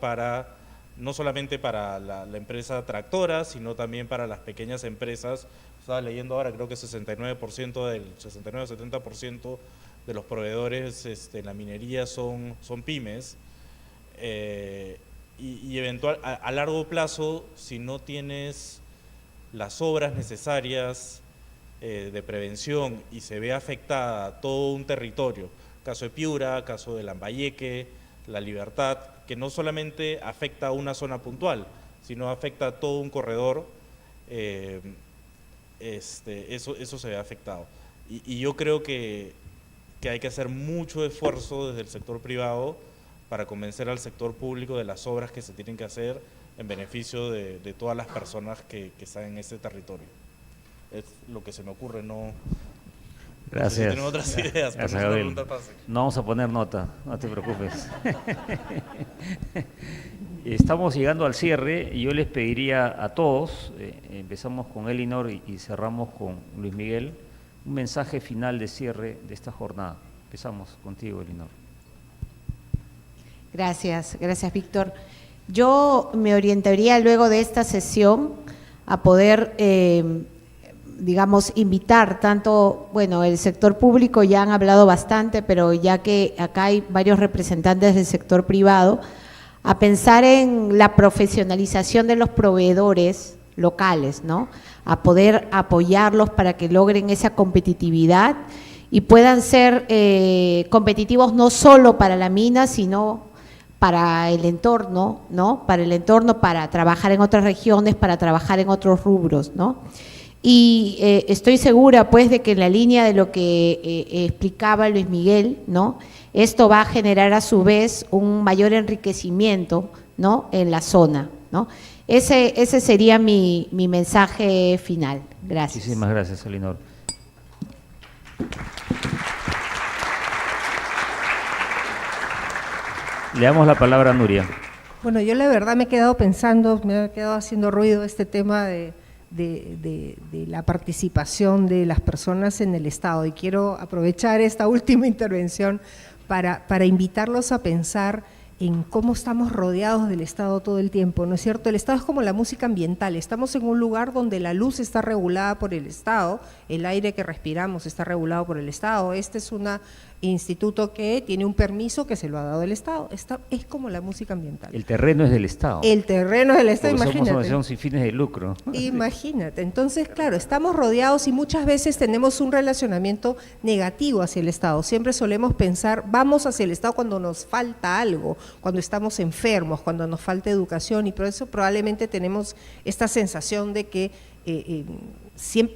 no solamente para la empresa tractora, sino también para las pequeñas empresas. Estaba leyendo ahora, creo que 69-70% de los proveedores en la minería son pymes. Y a largo plazo, si no tienes las obras necesarias de prevención y se ve afectada todo un territorio, caso de Piura, caso de Lambayeque, La Libertad, que no solamente afecta a una zona puntual, sino afecta a todo un corredor, eso se ve afectado. Y yo creo que hay que hacer mucho esfuerzo desde el sector privado para convencer al sector público de las obras que se tienen que hacer en beneficio de todas las personas que están en ese territorio. Es lo que se me ocurre, no... Gracias. No sé si tienen otras ideas, Gracias, pero Gabriel. es una pregunta fácil. No vamos a poner nota, no te preocupes. Estamos llegando al cierre y yo les pediría a todos, empezamos con Elinor y cerramos con Luis Miguel, un mensaje final de cierre de esta jornada. Empezamos contigo, Elinor. Gracias, gracias, Víctor. Yo me orientaría luego de esta sesión a poder, digamos, invitar tanto, bueno, el sector público ya han hablado bastante, pero ya que acá hay varios representantes del sector privado, a pensar en la profesionalización de los proveedores locales, ¿no? A poder apoyarlos para que logren esa competitividad y puedan ser competitivos no solo para la mina, sino para el entorno, ¿no? Para el entorno, para trabajar en otras regiones, para trabajar en otros rubros, ¿no? Y estoy segura, pues, de que en la línea de lo que explicaba Luis Miguel, ¿no? Esto va a generar a su vez un mayor enriquecimiento, ¿no? En la zona, ¿no? Ese sería mi mensaje final. Gracias. Muchísimas gracias, Elinor. Le damos la palabra a Nuria. Bueno, yo la verdad me he quedado pensando, me ha quedado haciendo ruido este tema de la participación de las personas en el Estado, y quiero aprovechar esta última intervención para invitarlos a pensar en cómo estamos rodeados del Estado todo el tiempo, ¿no es cierto? El Estado es como la música ambiental, estamos en un lugar donde la luz está regulada por el Estado, el aire que respiramos está regulado por el Estado, este es un instituto que tiene un permiso que se lo ha dado el Estado, es como la música ambiental. El terreno es del Estado. El terreno es del Estado, Porque imagínate. somos una organización sin fines de lucro. Imagínate, entonces claro, estamos rodeados y muchas veces tenemos un relacionamiento negativo hacia el Estado, siempre solemos pensar, vamos hacia el Estado cuando nos falta algo, cuando estamos enfermos, cuando nos falta educación, y por eso probablemente tenemos esta sensación de que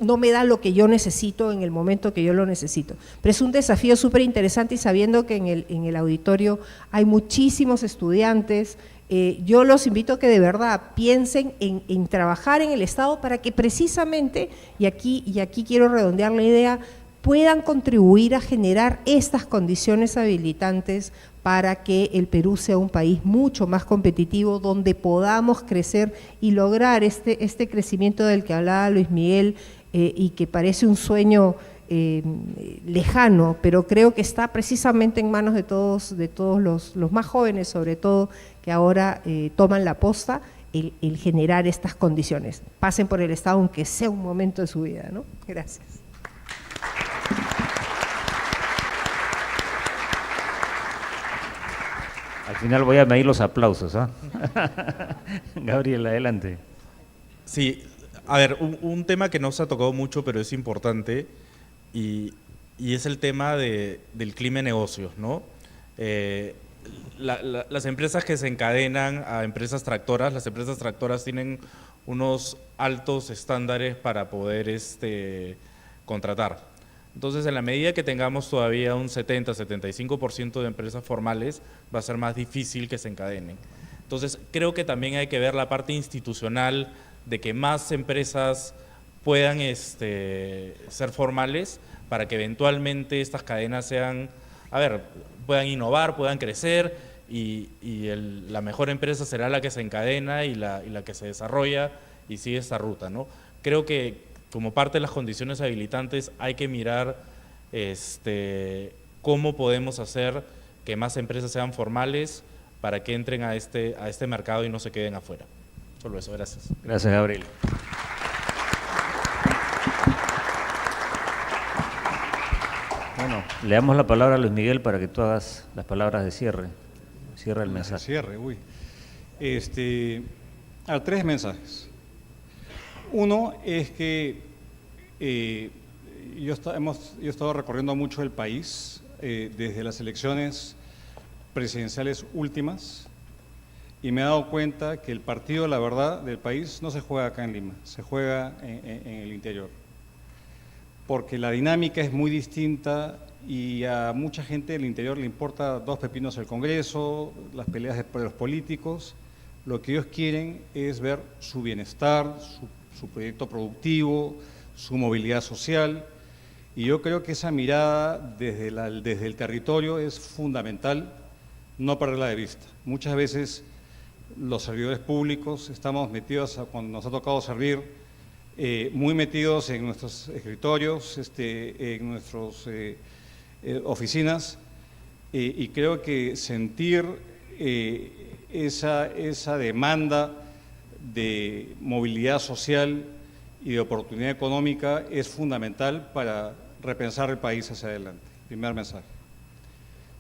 no me da lo que yo necesito en el momento que yo lo necesito. Pero es un desafío súper interesante, y sabiendo que en el auditorio hay muchísimos estudiantes, yo los invito a que de verdad piensen en trabajar en el Estado para que precisamente, y aquí quiero redondear la idea, puedan contribuir a generar estas condiciones habilitantes para que el Perú sea un país mucho más competitivo, donde podamos crecer y lograr este crecimiento del que hablaba Luis Miguel, y que parece un sueño lejano, pero creo que está precisamente en manos de todos los más jóvenes, sobre todo, que ahora toman la posta, el generar estas condiciones. Pasen por el Estado, aunque sea un momento de su vida, ¿no? Gracias. Al final voy a medir los aplausos, ¿ah? Gabriel, adelante. Sí, a ver, un tema que no se ha tocado mucho, pero es importante, y es el tema del clima de negocios, ¿no? Las empresas que se encadenan a empresas tractoras, las empresas tractoras tienen unos altos estándares para poder contratar. Entonces, en la medida que tengamos todavía un 70-75% de empresas formales, va a ser más difícil que se encadenen. Entonces, creo que también hay que ver la parte institucional de que más empresas puedan ser formales para que eventualmente estas cadenas puedan innovar, puedan crecer, y la mejor empresa será la que se encadena y la que se desarrolla y sigue esta ruta, ¿no? Creo que como parte de las condiciones habilitantes hay que mirar cómo podemos hacer que más empresas sean formales para que entren a este mercado y no se queden afuera. Solo eso, gracias. Gracias, Gabriel. Bueno, le damos la palabra a Luis Miguel para que tú hagas las palabras de cierre. Cierra el mensaje. Cierre, uy. Tres mensajes. Uno es que yo he estado recorriendo mucho el país, desde las elecciones presidenciales últimas y me he dado cuenta que el partido, la verdad, del país no se juega acá en Lima, se juega en el interior. Porque la dinámica es muy distinta y a mucha gente del interior le importa 2 pepinos el Congreso, las peleas de los políticos. Lo que ellos quieren es ver su bienestar, su proyecto productivo, su movilidad social. Y yo creo que esa mirada desde el territorio es fundamental, no perderla de vista. Muchas veces los servidores públicos estamos metidos, cuando nos ha tocado servir, muy metidos en nuestros escritorios, en nuestras oficinas, y creo que sentir esa demanda de movilidad social y de oportunidad económica es fundamental para repensar el país hacia adelante. Primer mensaje.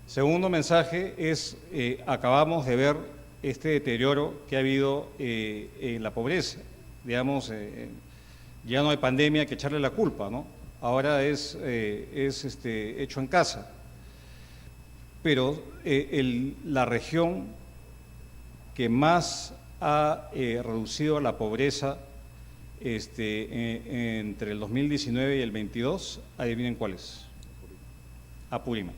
Segundo mensaje es, acabamos de ver este deterioro que ha habido en la pobreza. Digamos, ya no hay pandemia que echarle la culpa, ¿no? Ahora es hecho en casa. Pero la región que más ha reducido la pobreza entre el 2019 y el 22, adivinen cuál es. Apurímac.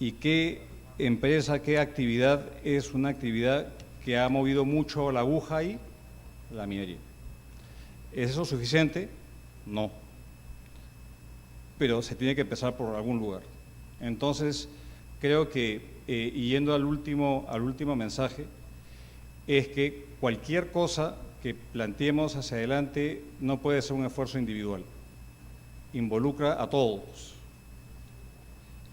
¿Y qué empresa, qué actividad es una actividad que ha movido mucho la aguja ahí? La minería. ¿Es eso suficiente? No. Pero se tiene que empezar por algún lugar. Entonces, creo que, y yendo al último mensaje, es que cualquier cosa que planteemos hacia adelante no puede ser un esfuerzo individual. Involucra a todos.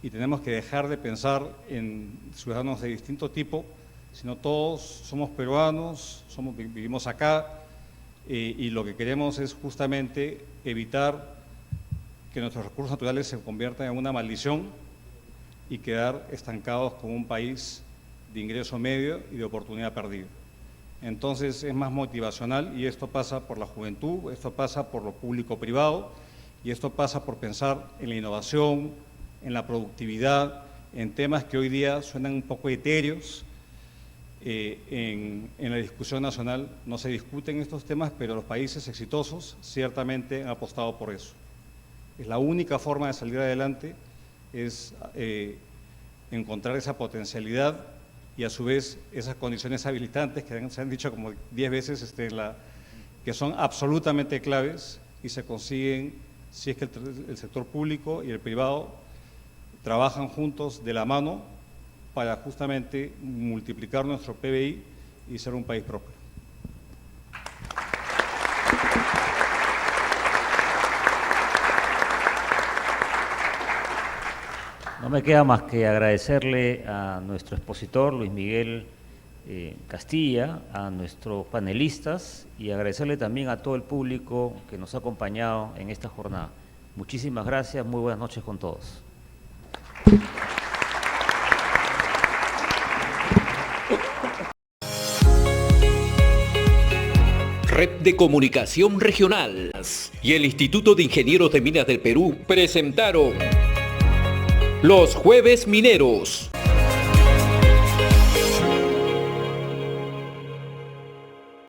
Y tenemos que dejar de pensar en ciudadanos de distinto tipo, sino todos somos peruanos, vivimos acá, y lo que queremos es justamente evitar que nuestros recursos naturales se conviertan en una maldición y quedar estancados como un país de ingreso medio y de oportunidad perdida. Entonces es más motivacional y esto pasa por la juventud, esto pasa por lo público-privado y esto pasa por pensar en la innovación, en la productividad, en temas que hoy día suenan un poco etéreos. En la discusión nacional no se discuten estos temas, pero los países exitosos ciertamente han apostado por eso. Es la única forma de salir adelante, es encontrar esa potencialidad y a su vez esas condiciones habilitantes que se han dicho como 10 veces, que son absolutamente claves y se consiguen si es que el sector público y el privado trabajan juntos de la mano para justamente multiplicar nuestro PBI y ser un país próspero. No me queda más que agradecerle a nuestro expositor, Luis Miguel Castilla, a nuestros panelistas y agradecerle también a todo el público que nos ha acompañado en esta jornada. Muchísimas gracias, muy buenas noches con todos. Red de Comunicación Regional y el Instituto de Ingenieros de Minas del Perú presentaron Los Jueves Mineros.